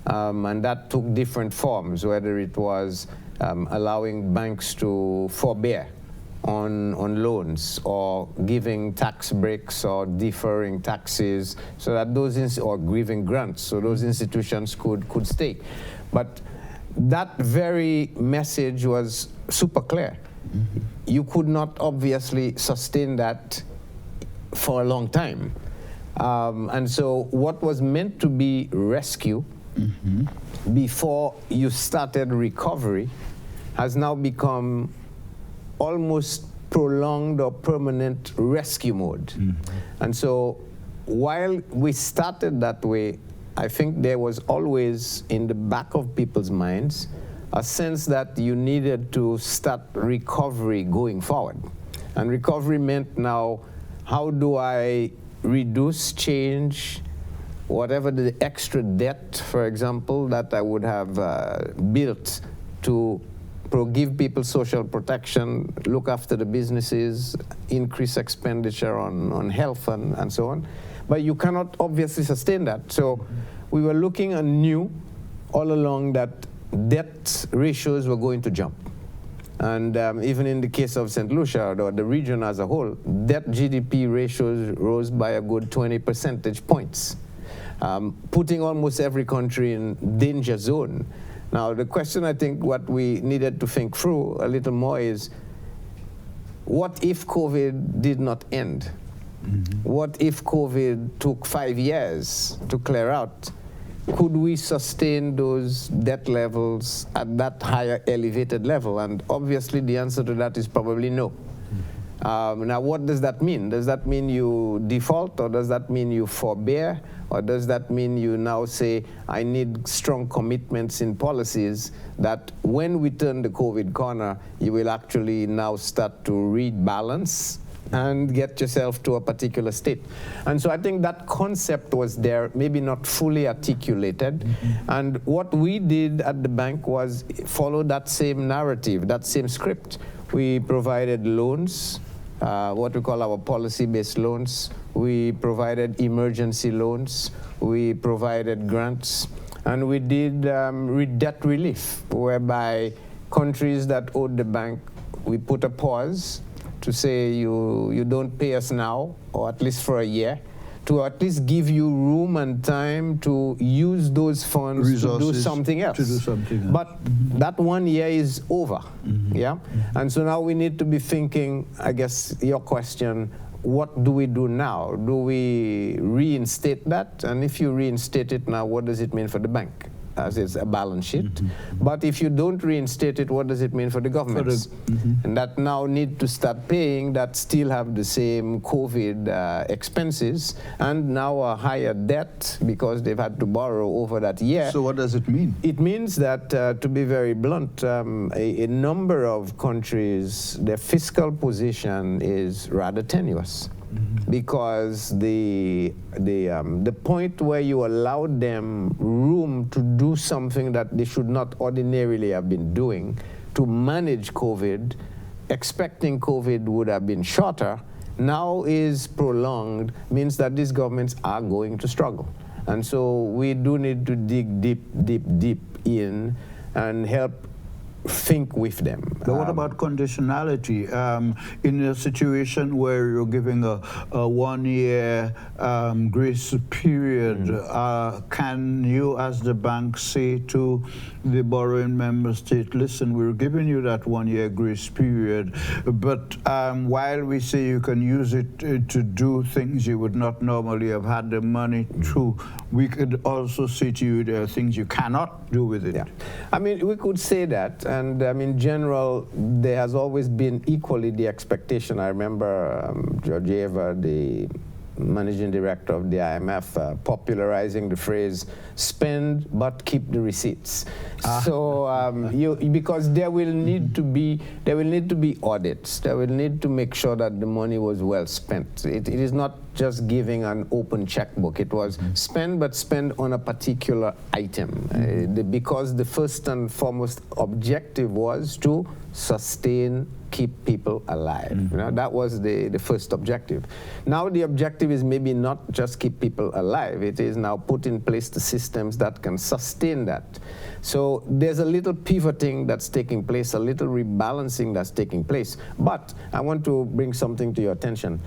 And that took different forms, whether it was allowing banks to forbear on loans, or giving tax breaks, or deferring taxes, so that those or giving grants, so those institutions could stay. But that very message was super clear. You could not obviously sustain that for a long time. And so what was meant to be rescue before you started recovery has now become almost prolonged or permanent rescue mode. And so while we started that way, I think there was always in the back of people's minds a sense that you needed to start recovery going forward. And recovery meant now, how do I reduce, change, whatever the extra debt, for example, that I would have built to give people social protection, look after the businesses, increase expenditure on health and so on. But you cannot obviously sustain that. So we were looking and knew all along that debt ratios were going to jump. And even in the case of St. Lucia, or the region as a whole, debt GDP ratios rose by a good 20 percentage points, putting almost every country in danger zone. Now, the question, I think, what we needed to think through a little more is, what if COVID did not end? What if COVID took 5 years to clear out? Could we sustain those debt levels at that higher elevated level? And obviously the answer to that is probably no. Now, what does that mean? Does that mean you default, or does that mean you forbear? Or does that mean you now say, I need strong commitments in policies that when we turn the COVID corner, you will actually now start to rebalance and get yourself to a particular state? And so I think that concept was there, maybe not fully articulated. And what we did at the bank was follow that same narrative, that same script. We provided loans, what we call our policy-based loans. We provided emergency loans. We provided grants. And we did debt relief, whereby countries that owed the bank, we put a pause to say, you don't pay us now, or at least for a year, to at least give you room and time to use those funds Resources to do something else. But that 1 year is over, yeah? And so now we need to be thinking, I guess, your question, what do we do now? Do we reinstate that? And if you reinstate it now, what does it mean for the bank? As it's a balance sheet. But if you don't reinstate it, what does it mean for the governments? And that now need to start paying, that still have the same COVID expenses, and now a higher debt because they've had to borrow over that year. So what does it mean? It means that, to be very blunt, a number of countries, their fiscal position is rather tenuous. Because the point where you allowed them room to do something that they should not ordinarily have been doing, to manage COVID, expecting COVID would have been shorter, now is prolonged, means that these governments are going to struggle. And so we do need to dig deep in and help think with them. But what about conditionality? In a situation where you're giving a 1 year grace period, can you as the bank say to the borrowing member state, listen, we're giving you that 1 year grace period, but while we say you can use it to do things you would not normally have had the money to, we could also say to you there are things you cannot do with it. Yeah. I mean, we could say that, and I mean, in general, there has always been equally the expectation. I remember Georgieva, the managing director of the IMF, popularizing the phrase "spend but keep the receipts." So because there will need to be audits. There will need to make sure that the money was well spent. It is not just giving an open checkbook. It was spend, but spend on a particular item, because the first and foremost objective was to sustain, keep people alive. You know, that was the first objective. Now the objective is maybe not just keep people alive. It is now put in place the systems that can sustain that. So there's a little pivoting that's taking place, a little rebalancing that's taking place. But I want to bring something to your attention.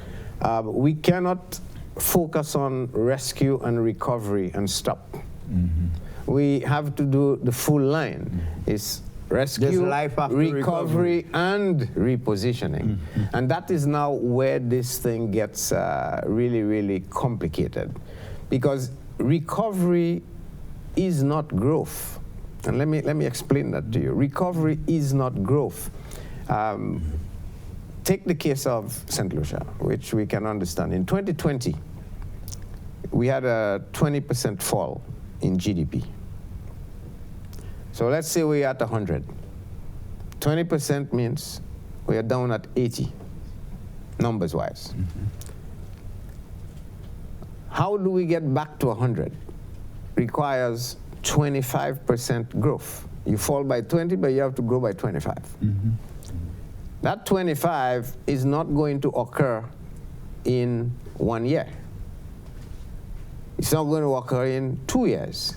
We cannot focus on rescue and recovery and stop. We have to do the full line. It's rescue, recovery, and repositioning. And that is now where this thing gets really, really complicated. Because recovery is not growth. And let me explain that to you. Recovery is not growth. Take the case of St. Lucia, which we can understand. In 2020, we had a 20% fall in GDP. So let's say we're at 100. 20% means we are down at 80, numbers-wise. How do we get back to 100? Requires 25% growth. You fall by 20, but you have to grow by 25. That 25 is not going to occur in 1 year. It's not going to occur in 2 years.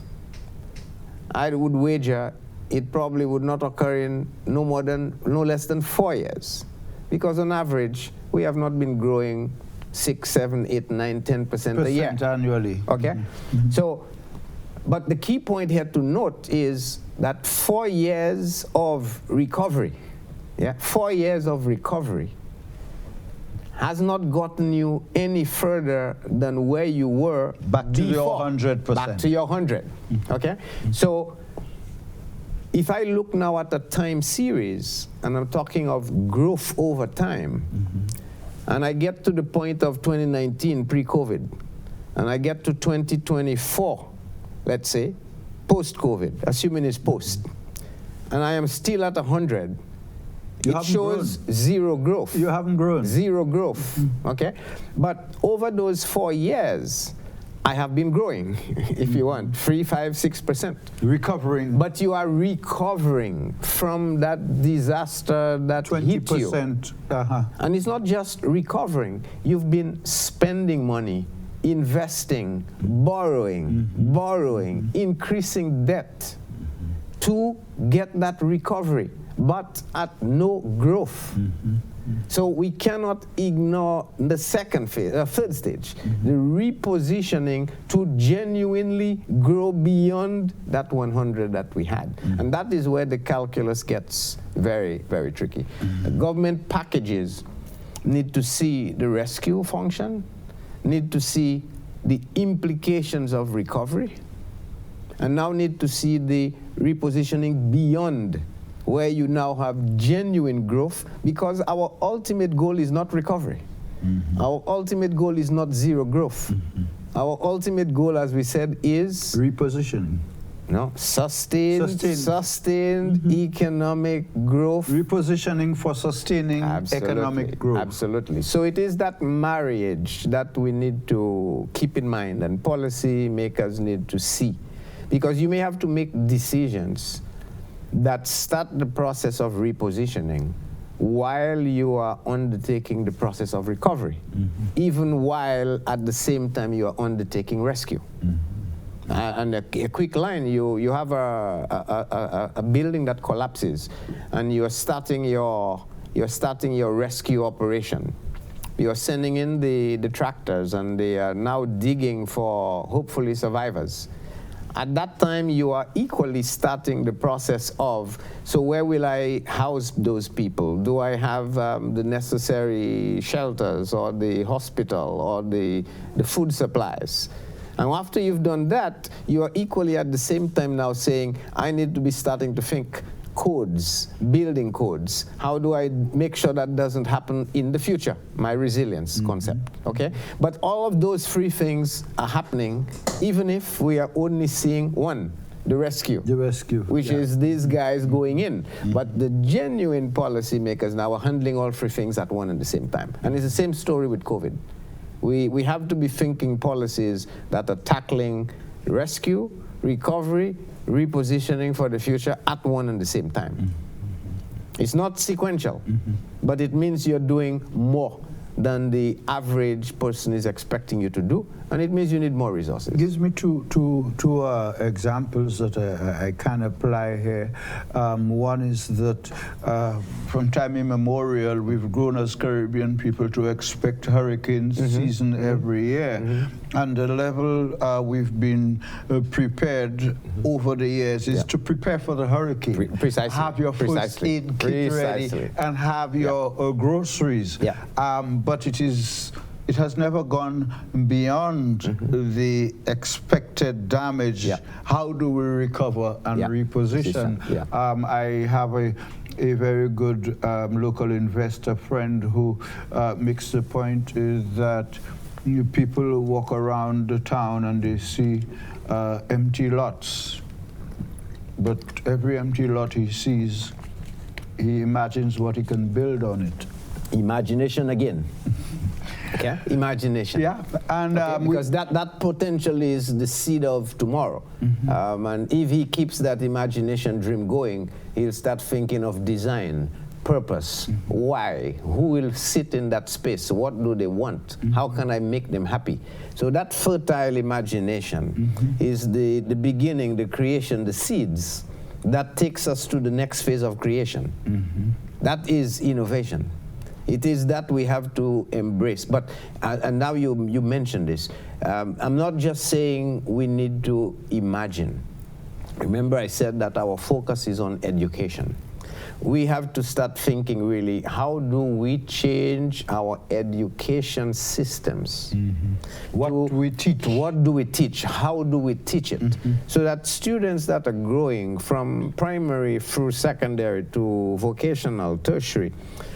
I would wager it probably would not occur in no less than 4 years. Because on average, we have not been growing 6, 7, 8, 9, 10% a year. Annually. Okay? So, but the key point here to note is that 4 years of recovery, 4 years of recovery has not gotten you any further than where you were back to your 100%. Back to your 100. Okay? So if I look now at the time series, and I'm talking of growth over time, and I get to the point of 2019, pre-COVID, and I get to 2024, let's say, post-COVID, assuming it's post, and I am still at 100, it shows zero growth. You haven't grown. Zero growth, okay? But over those 4 years, I have been growing, if you want, 3, 5, 6%. Recovering. But you are recovering from that disaster that 20%. hit you. And it's not just recovering. You've been spending money, investing, borrowing, increasing debt to get that recovery, but at no growth. So we cannot ignore the second phase, third stage, the repositioning to genuinely grow beyond that 100 that we had. And that is where the calculus gets very, very tricky. The government packages need to see the rescue function, need to see the implications of recovery, and now need to see the repositioning beyond, where you now have genuine growth, because our ultimate goal is not recovery. Our ultimate goal is not zero growth. Our ultimate goal, as we said, is repositioning. No, sustained economic growth. Repositioning for sustaining economic growth. Absolutely. So it is that marriage that we need to keep in mind, and policy makers need to see. Because you may have to make decisions that start the process of repositioning while you are undertaking the process of recovery, even while at the same time you are undertaking rescue. And a quick line, you have a building that collapses, and you're starting your rescue operation. You're sending in the tractors, and they are now digging for hopefully survivors. At that time, you are equally starting the process of, so where will I house those people? Do I have the necessary shelters, or the hospital, or the food supplies? And after you've done that, you are equally at the same time now saying, I need to be starting to think codes, building codes. How do I make sure that doesn't happen in the future? My resilience concept, okay? But all of those three things are happening, even if we are only seeing one, the rescue. The rescue. Which is these guys going in. But the genuine policymakers now are handling all three things at one and the same time. And it's the same story with COVID. We have to be thinking policies that are tackling rescue, recovery, repositioning for the future at one and the same time. It's not sequential, but it means you're doing more than the average person is expecting you to do, and it means you need more resources. Gives me two examples that I can apply here. One is that from time immemorial, we've grown as Caribbean people to expect hurricanes season every year. And the level we've been prepared over the years is to prepare for the hurricane. Precisely. Have your first aid kit ready and have your groceries. But it has never gone beyond the expected damage. How do we recover and reposition? I have a very good local investor friend who makes the point is that people walk around the town and they see empty lots. But every empty lot he sees, he imagines what he can build on it. Imagination again. Okay, imagination. And because that potentially is the seed of tomorrow. And if he keeps that imagination dream going, he'll start thinking of design, purpose, why, who will sit in that space, what do they want, how can I make them happy? So that fertile imagination is the beginning, the creation, the seeds that takes us to the next phase of creation. That is innovation. It is that we have to embrace. But, and now you mentioned this, I'm not just saying we need to imagine. Remember I said that our focus is on education. We have to start thinking really, how do we change our education systems? What do we teach? What do we teach? How do we teach it? So that students that are growing from primary through secondary to vocational, tertiary,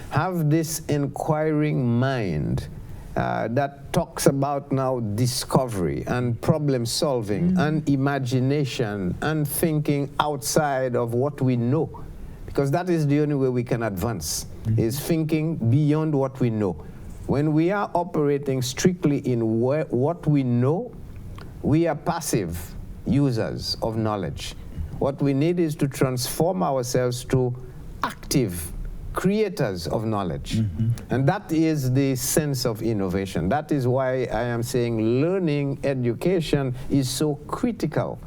have this inquiring mind that talks about now discovery and problem solving and imagination and thinking outside of what we know. Because that is the only way we can advance, is thinking beyond what we know. When we are operating strictly in what we know, we are passive users of knowledge. What we need is to transform ourselves to active creators of knowledge. And that is the sense of innovation. That is why I am saying learning, education is so critical.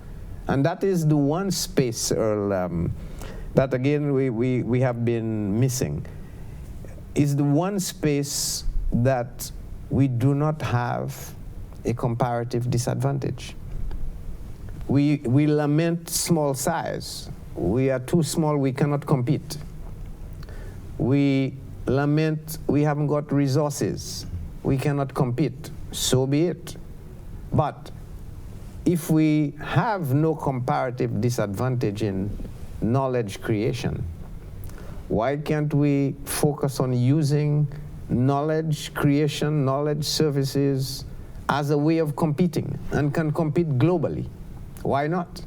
And that is the one space, Earl, that again we have been missing, is the one space that we do not have a comparative disadvantage. We lament small size. We are too small, we cannot compete. We lament we haven't got resources, we cannot compete. So be it. But if we have no comparative disadvantage in knowledge creation, why can't we focus on using knowledge creation, knowledge services as a way of competing, and can compete globally? Why not?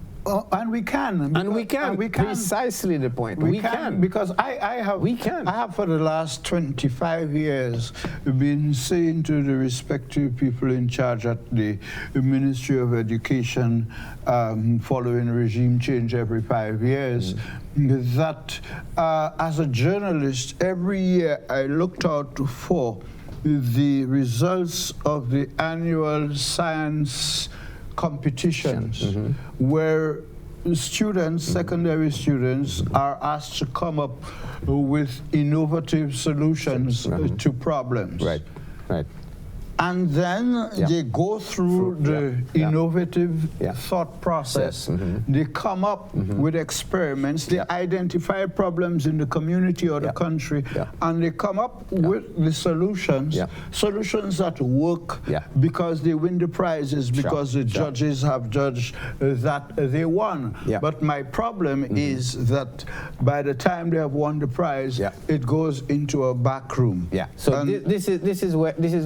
And we can. And we can. Precisely the point. We can. Because I have for the last 25 years been saying to the respective people in charge at the Ministry of Education, following regime change every 5 years, that as a journalist, every year I looked out for the results of the annual science competitions where students, secondary students, are asked to come up with innovative solutions to problems. Right, right. And then they go through the innovative thought process. They come up with experiments. They identify problems in the community or the country, and they come up with the solutions, solutions that work because they win the prizes, because the judges have judged that they won. But my problem is that by the time they have won the prize, it goes into a back room. So this is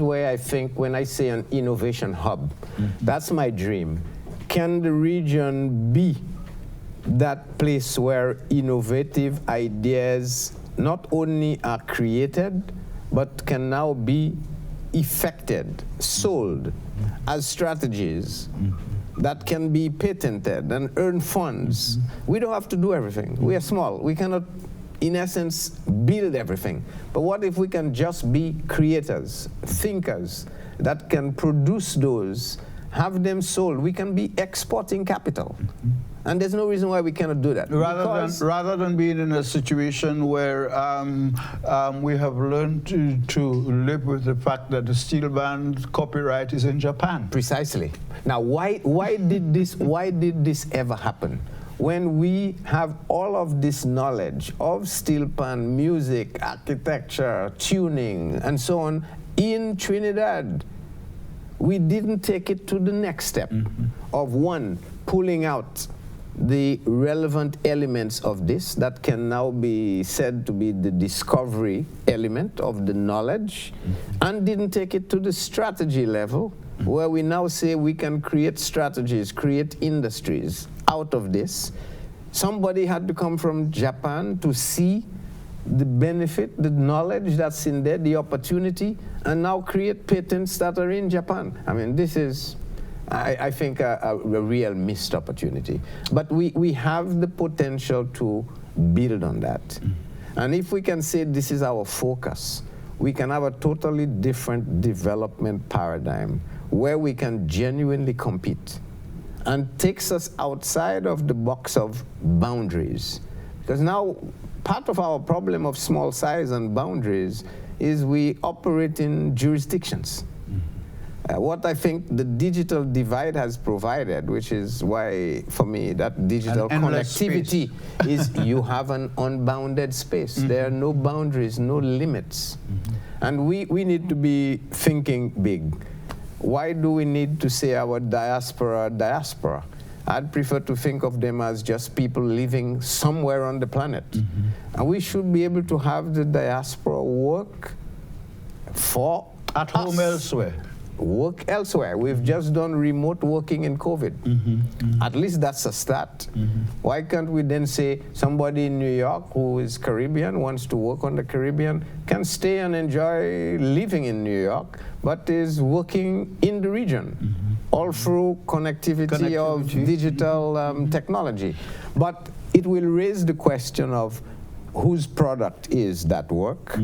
where I think when I say an innovation hub, that's my dream. Can the region be that place where innovative ideas not only are created, but can now be effected, sold as strategies that can be patented and earn funds? We don't have to do everything. We are small. We cannot, in essence, build everything. But what if we can just be creators, thinkers, that can produce those, have them sold? We can be exporting capital. And there's no reason why we cannot do that. Rather than being in a situation where we have learned to live with the fact that the steel band copyright is in Japan. Precisely. Now, why did this ever happen? When we have all of this knowledge of steel pan, music, architecture, tuning, and so on in Trinidad, we didn't take it to the next step of one, pulling out the relevant elements of this that can now be said to be the discovery element of the knowledge, and didn't take it to the strategy level, where we now say we can create strategies, create industries out of this. Somebody had to come from Japan to see the benefit, the knowledge that's in there, the opportunity, and now create patents that are in Japan. I mean, this is, I think, a real missed opportunity. But we have the potential to build on that. And if we can say this is our focus, we can have a totally different development paradigm where we can genuinely compete, and takes us outside of the box of boundaries. Because now, part of our problem of small size and boundaries is we operate in jurisdictions. What I think the digital divide has provided, which is why, for me, that digital connectivity is you have an unbounded space. There are no boundaries, no limits. And we need to be thinking big. Why do we need to say our diaspora? I'd prefer to think of them as just people living somewhere on the planet. And we should be able to have the diaspora work for at home elsewhere. Work elsewhere. We've just done remote working in COVID. At least that's a start. Why can't we then say somebody in New York who is Caribbean, wants to work on the Caribbean, can stay and enjoy living in New York, but is working in the region, all through connectivity of digital technology. But it will raise the question of whose product is that work,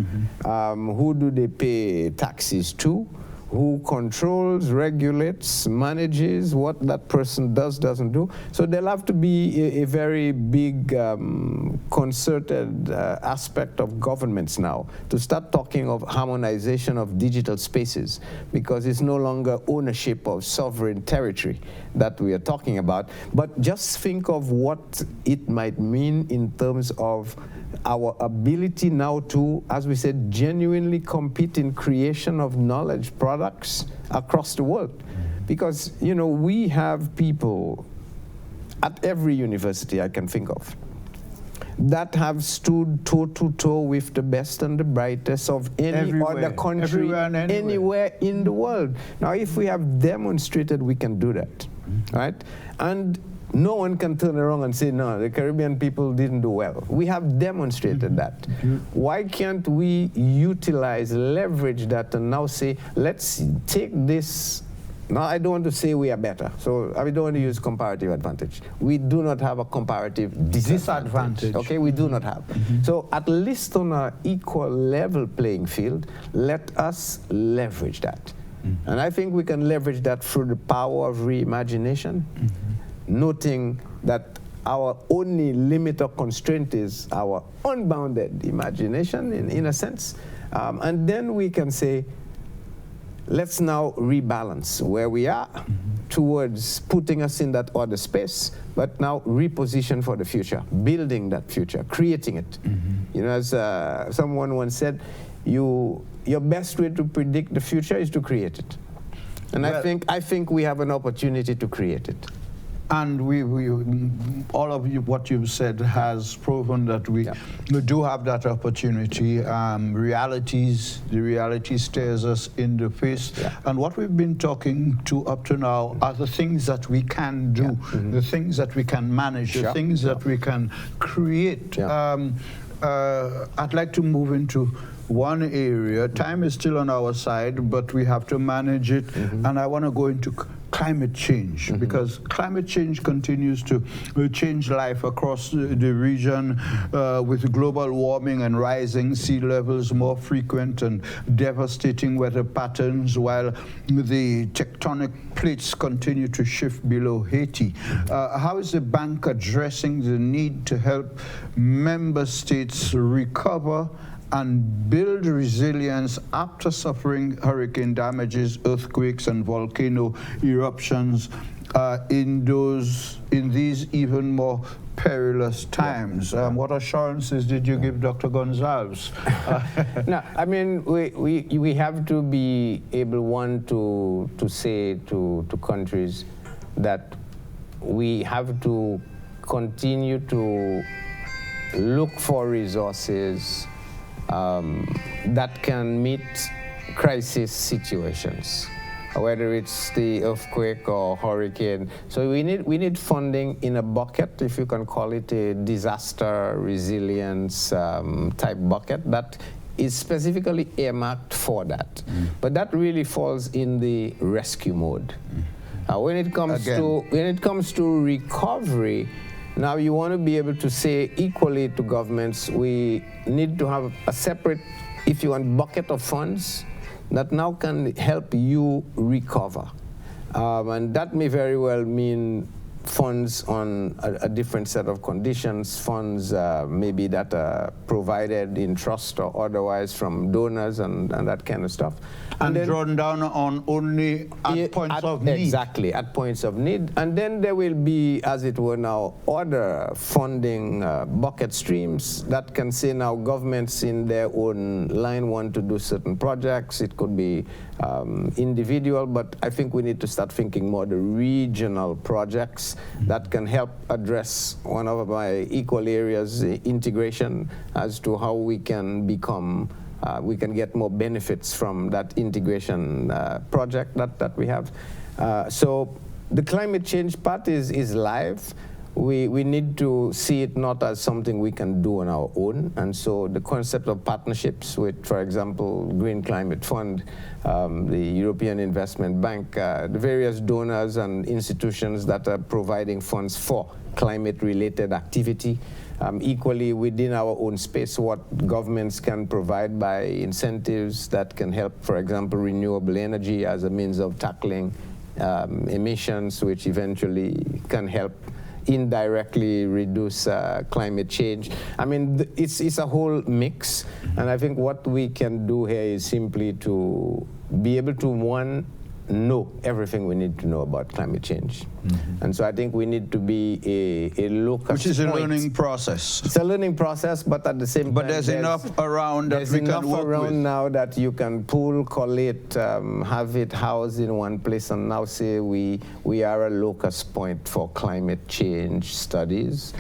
who do they pay taxes to, who controls, regulates, manages what that person does, doesn't do. So there'll have to be a very big concerted aspect of governments now to start talking of harmonization of digital spaces, because it's no longer ownership of sovereign territory that we are talking about, but just think of what it might mean in terms of our ability now to, as we said, genuinely compete in creation of knowledge products across the world. Because, you know, we have people at every university I can think of that have stood toe-to-toe with the best and the brightest of any other country, anywhere in the world. Now, if we have demonstrated we can do that, right? And no one can turn around and say, no, the Caribbean people didn't do well. We have demonstrated that. Why can't we utilize, leverage that, and now say, let's take this. Now, I don't want to say we are better, so I don't want to use comparative advantage. We do not have a comparative disadvantage. Okay, we do not have. So at least on an equal level playing field, let us leverage that. And I think we can leverage that through the power of reimagination, noting that our only limit or constraint is our unbounded imagination, in a sense. And then we can say, let's now rebalance where we are towards putting us in that other space, but now reposition for the future, building that future, creating it. You know, as someone once said, your best way to predict the future is to create it. And well, I think we have an opportunity to create it. And all of you, what you've said has proven that we do have that opportunity. The reality stares us in the face. And what we've been talking to up to now are the things that we can do, the things that we can manage, the things that we can create. I'd like to move into one area. Time is still on our side, but we have to manage it. And I want to go into climate change, because climate change continues to change life across the region, with global warming and rising sea levels, more frequent and devastating weather patterns, while the tectonic plates continue to shift below Haiti. How is the bank addressing the need to help member states recover and build resilience after suffering hurricane damages, earthquakes, and volcano eruptions in these even more perilous times? What assurances did you give Dr. Gonzalez? No, I mean, we have to be able, one, to say to countries that we have to continue to look for resources that can meet crisis situations, whether it's the earthquake or hurricane. So we need funding in a bucket, if you can call it a disaster resilience type bucket, that is specifically earmarked for that. But that really falls in the rescue mode. When it comes to recovery, now you want to be able to say equally to governments, we need to have a separate, if you want, bucket of funds that now can help you recover. And that may very well mean funds on a different set of conditions, funds maybe that are provided in trust or otherwise from donors and that kind of stuff. And then, drawn down on only at points of need. Exactly, at points of need. And then there will be, as it were now, other funding bucket streams that can say now governments in their own line want to do certain projects. It could be individual, but I think we need to start thinking more the regional projects that can help address one of my equal areas, integration, as to how we can become we can get more benefits from that integration project that we have. So the climate change part is live. We need to see it not as something we can do on our own. And so the concept of partnerships with, for example, Green Climate Fund, the European Investment Bank, the various donors and institutions that are providing funds for climate-related activity. Equally, within our own space, what governments can provide by incentives that can help, for example, renewable energy as a means of tackling emissions, which eventually can help indirectly reduce climate change. I mean, it's a whole mix, and I think what we can do here is simply to be able to, one, know everything we need to know about climate change. And so I think we need to be a locus Which is a learning process. It's a learning process, but at the same time, but there's enough around that we can work with. Now that you can pull, collate, have it housed in one place, and now say we are a locus point for climate change studies,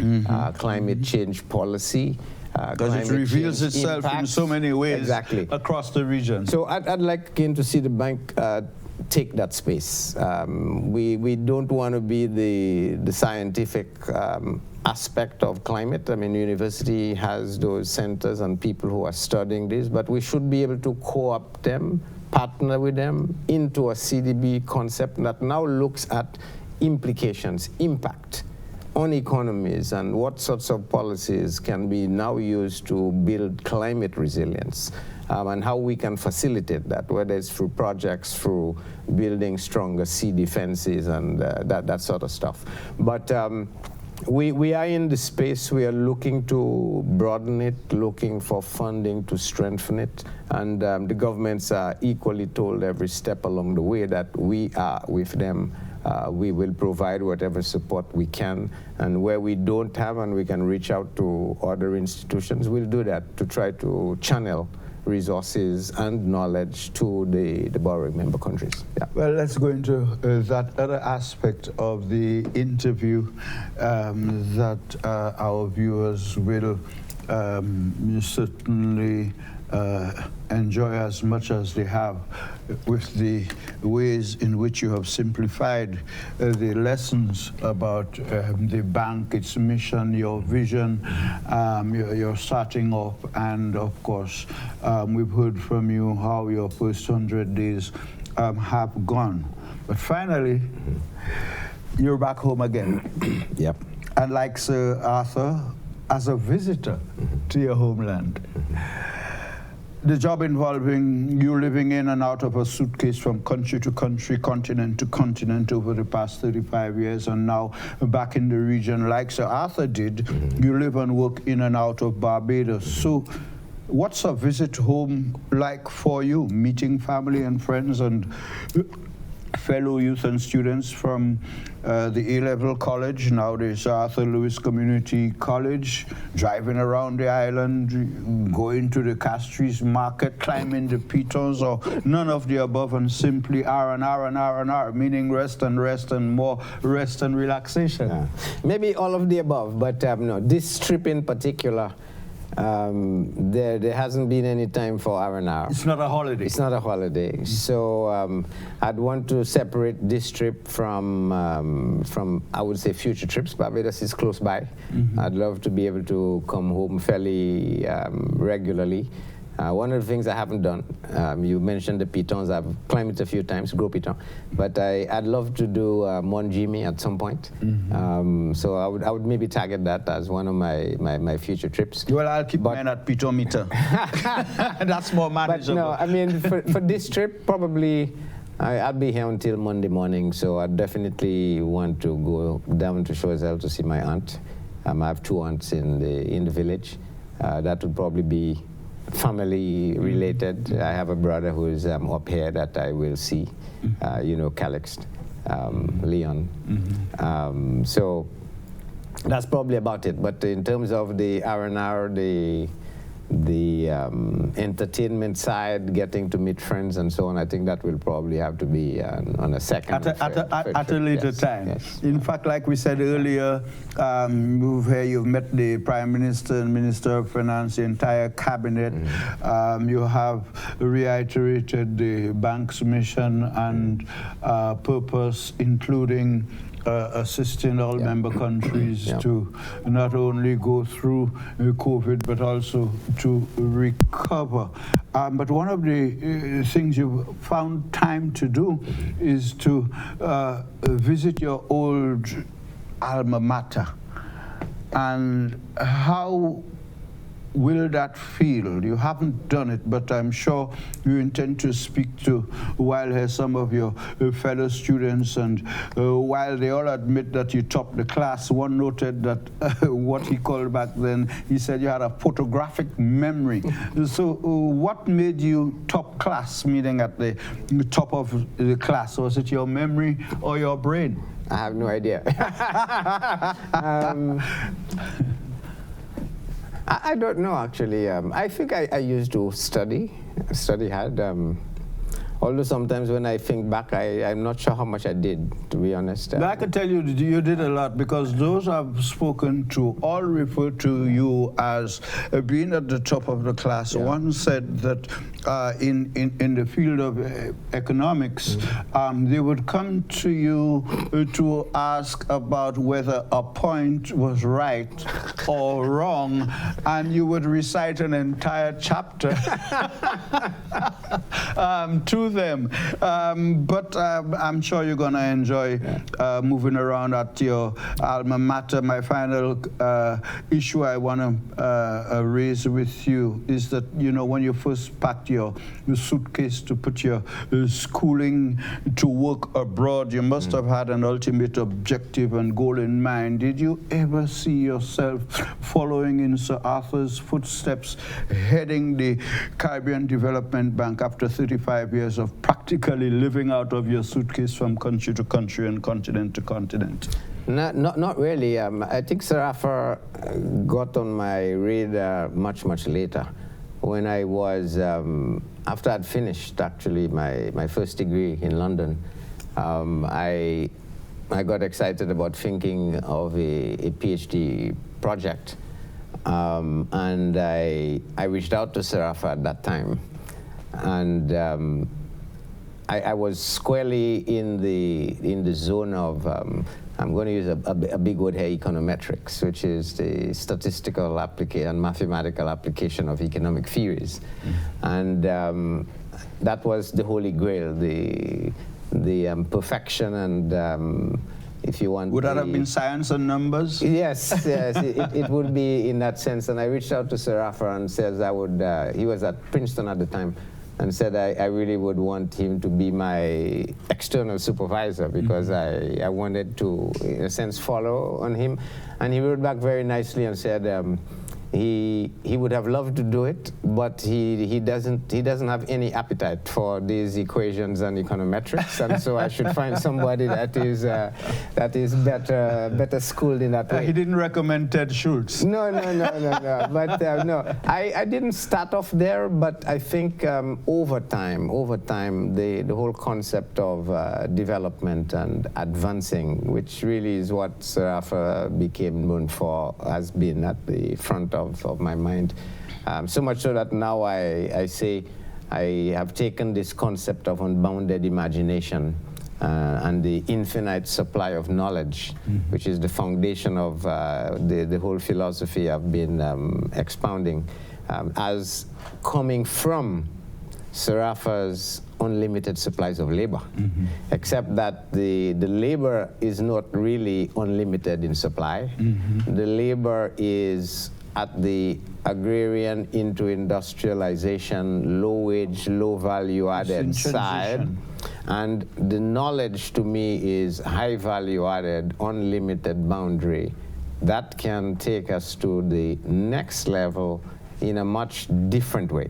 climate change policy. Because it reveals itself in so many ways across the region. So I'd like again to see the bank take that space. We don't want to be the scientific aspect of climate. I mean, university has those centers and people who are studying this, but we should be able to co-opt them, partner with them into a CDB concept that now looks at implications, impact own economies and what sorts of policies can be now used to build climate resilience, and how we can facilitate that, whether it's through projects, through building stronger sea defenses and that sort of stuff. But we are in the space, we are looking to broaden it, looking for funding to strengthen it, and the governments are equally told every step along the way that we are with them. We will provide whatever support we can, and where we don't have and we can reach out to other institutions, we'll do that to try to channel resources and knowledge to the borrowing member countries. Yeah. Well, let's go into that other aspect of the interview that our viewers will certainly enjoy as much as they have, with the ways in which you have simplified the lessons about the bank, its mission, your vision, your starting off, and of course, we've heard from you how your first 100 days have gone. But finally, you're back home again. Yep. And like Sir Arthur, as a visitor to your homeland. The job involving you living in and out of a suitcase from country to country, continent to continent over the past 35 years, and now back in the region like Sir Arthur did. You live and work in and out of Barbados. So what's a visit home like for you, meeting family and friends and fellow youth and students from the A-level college, now the Arthur Lewis Community College, driving around the island, going to the Castries market, climbing the pitons, or none of the above, and simply R&R, meaning rest and more rest and relaxation? Yeah. Maybe all of the above, but no, this trip in particular, there hasn't been any time for R&R. It's not a holiday. It's not a holiday. So I'd want to separate this trip from I would say future trips. Barbados is close by. I'd love to be able to come home fairly regularly. One of the things I haven't done, you mentioned the pitons. I've climbed it a few times, Gros Piton, but I'd love to do Mont Jimmy at some point. So I would maybe target that as one of my future trips. Well, I'll keep mine at Piton meter. That's more manageable. But no, I mean, for this trip, probably I'll be here until Monday morning, so I definitely want to go down to Choiseul to see my aunt. I have two aunts in the village. That would probably be family related. I have a brother who is up here that I will see, Calixte, Leon. So that's probably about it. But in terms of the R&R, the entertainment side, getting to meet friends and so on, I think that will probably have to be on a second at a later time. Yes. In fact, like we said earlier, you've met the Prime Minister and Minister of Finance, the entire cabinet. You have reiterated the bank's mission and purpose, including assisting all member countries to not only go through COVID, but also to recover. But one of the things you found time to do is to visit your old alma mater. And how will that feel? You haven't done it, but I'm sure you intend to speak to, while here, some of your fellow students, and while they all admit that you topped the class, one noted that what he called back then, he said you had a photographic memory. So what made you top class, meaning at the top of the class? Was it your memory or your brain? I have no idea. I don't know, actually. I think I used to study hard. Although sometimes when I think back, I'm not sure how much I did, to be honest. But I can tell you, you did a lot, because those I've spoken to all refer to you as being at the top of the class. One said that in the field of economics, they would come to you to ask about whether a point was right or wrong, and you would recite an entire chapter to them. But I'm sure you're going to enjoy moving around at your alma mater. My final issue I want to raise with you is that, you know, when you first packed your suitcase to put your schooling to work abroad, you must have had an ultimate objective and goal in mind. Did you ever see yourself following in Sir Arthur's footsteps, heading the Caribbean Development Bank after 35 years of practically living out of your suitcase from country to country and continent to continent? Not really. I think Sir Arthur got on my radar much later, when I was, after I'd finished actually my first degree in London. I got excited about thinking of a PhD project, and I reached out to Sir Arthur at that time, and I was squarely in the zone of I'm going to use a big word here, econometrics, which is the statistical and mathematical application of economic theories, and that was the holy grail, the perfection and if you want. Would that have been science and numbers? Yes, yes, it would be in that sense. And I reached out to Sir Arthur and says I would, he was at Princeton at the time, and said I really would want him to be my external supervisor, because I wanted to, in a sense, follow on him. And he wrote back very nicely and said he would have loved to do it, but he doesn't have any appetite for these equations and econometrics, and so I should find somebody that is better schooled in that way. He didn't recommend Ted Schultz. No. But no, I didn't start off there, but I think over time, the whole concept of development and advancing, which really is what Sir Arthur became known for, has been at the front of my mind. So much so that now I say I have taken this concept of unbounded imagination and the infinite supply of knowledge, which is the foundation of the whole philosophy I've been expounding, as coming from Sir Arthur's unlimited supplies of labor, except that the labor is not really unlimited in supply. The labor is at the agrarian into industrialization, low wage, low value added side. And the knowledge to me is high value added, unlimited boundary. That can take us to the next level in a much different way.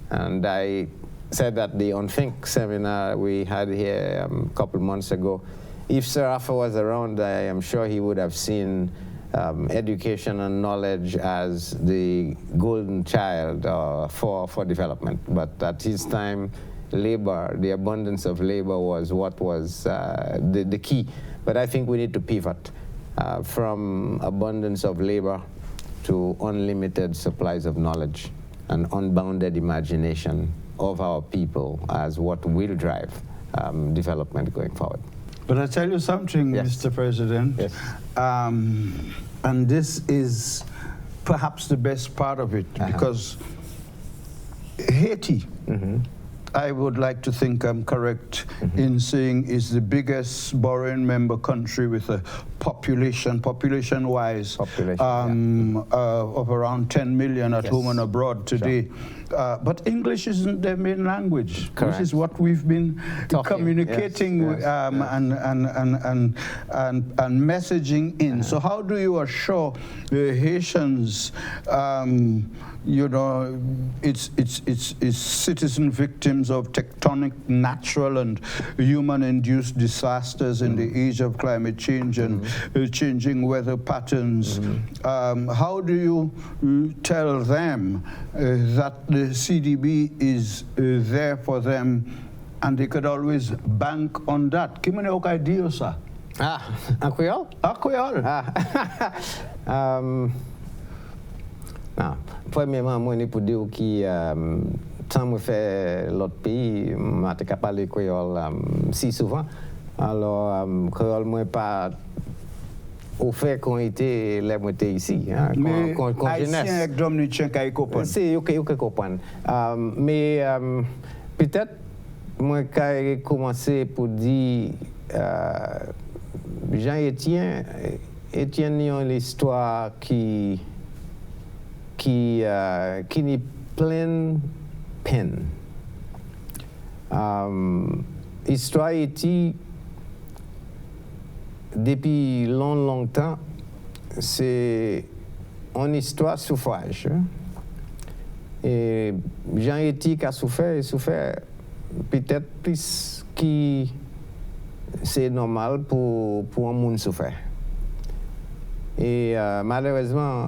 And I said at the Unthink seminar we had here a couple months ago, if Sir Arthur was around, I am sure he would have seen education and knowledge as the golden child for development. But at his time, labor, the abundance of labor was what was the key. But I think we need to pivot from abundance of labor to unlimited supplies of knowledge and unbounded imagination of our people as what will drive development going forward. But I tell you something, yes, Mr. President, yes. And this is perhaps the best part of it, because Haiti, I would like to think I'm correct in saying, is the biggest borrowing member country with a population-wise, of around 10 million at home and abroad today. Sure. But English isn't their main language. Correct. Which is what we've been communicating and messaging in. So how do you assure Haitians, you know, it's citizen victims of tectonic, natural and human-induced disasters in the age of climate change and changing weather patterns? How do you tell them that the CDB is there for them and they could always bank on that? Kimene okay dio sa? Akuyol? Akuyol. Premièrement, moi, je peux dire que tant que je fais l'autre pays, je ne peux pas parler créole si souvent. Alors, créole, moi, pas au fait qu'on était là, moi, ici. Mais haïtien avec dominicain, qu'à y comprendre. C'est, ok, comprendre. Mais peut-être moi j'ai commencé pour dire Jean-Étienne a une histoire qui est pleine peine. Histoire était depuis longtemps, c'est une histoire de souffrage. Et Jean-Étienne a souffert peut-être plus que c'est normal pour un monde souffrir. Et malheureusement,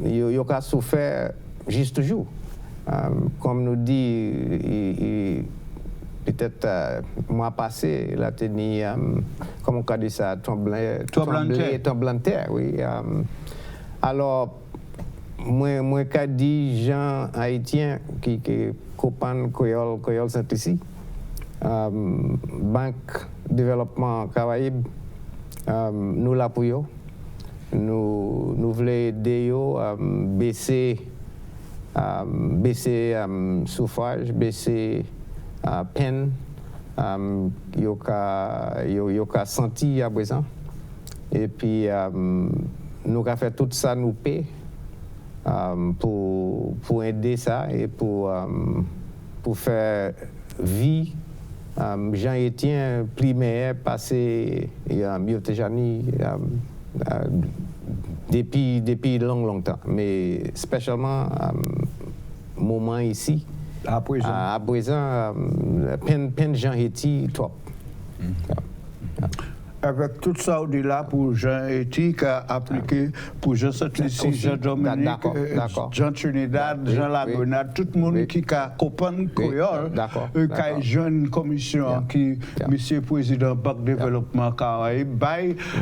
il a souffert juste toujours. Comme nous dit, peut-être mois passé, il a tenu, comment on dit ça, tremblantaire, oui. Alors, moi, j'ai dit Jean Haïtien, qui est copain Koyol Saint-Ici, Banque Développement Caraïbes, nous l'appuyons. Nous voulons aider à baisser souffrage, baisser peine, yo ka senti à présent. Et puis, nous avons fait tout ça, nous paie pour aider ça et pour faire vie. Jean-Étienne primaire passé, depuis longtemps, mais spécialement moment ici. À présent, peine Jean-Étienne trop. Avec tout ça, on dit là pour Jean-Étienne qui a appliqué pour Jean-Saint-Lucie, Jean-Dominique, Jean-Trinidad, Jean-Lagrenade, tout le monde qui a copain Koyol, qui a une commission qui, Monsieur le Président Banque Développement Caraïbes,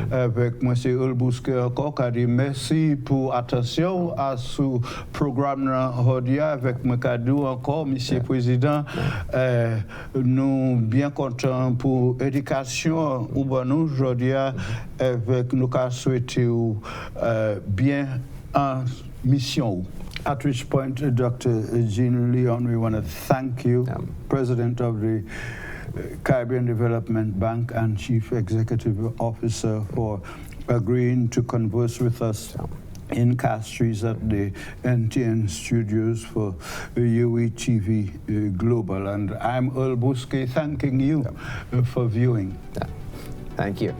avec M. Earl Bousquet encore, qui a dit merci pour attention à ce programme Rodia avec Mekadou encore, Monsieur le Président, nous bien contents pour l'éducation ou nous aujourd'hui avec nous qu'à souhaiter bien en mission. At which point, Dr. Jean Leon, we want to thank you, President of the Caribbean Development Bank and Chief Executive Officer, for agreeing to converse with us in Castries at the NTN studios for UETV Global. And I'm Earl Bousquet thanking you for viewing. Thank you.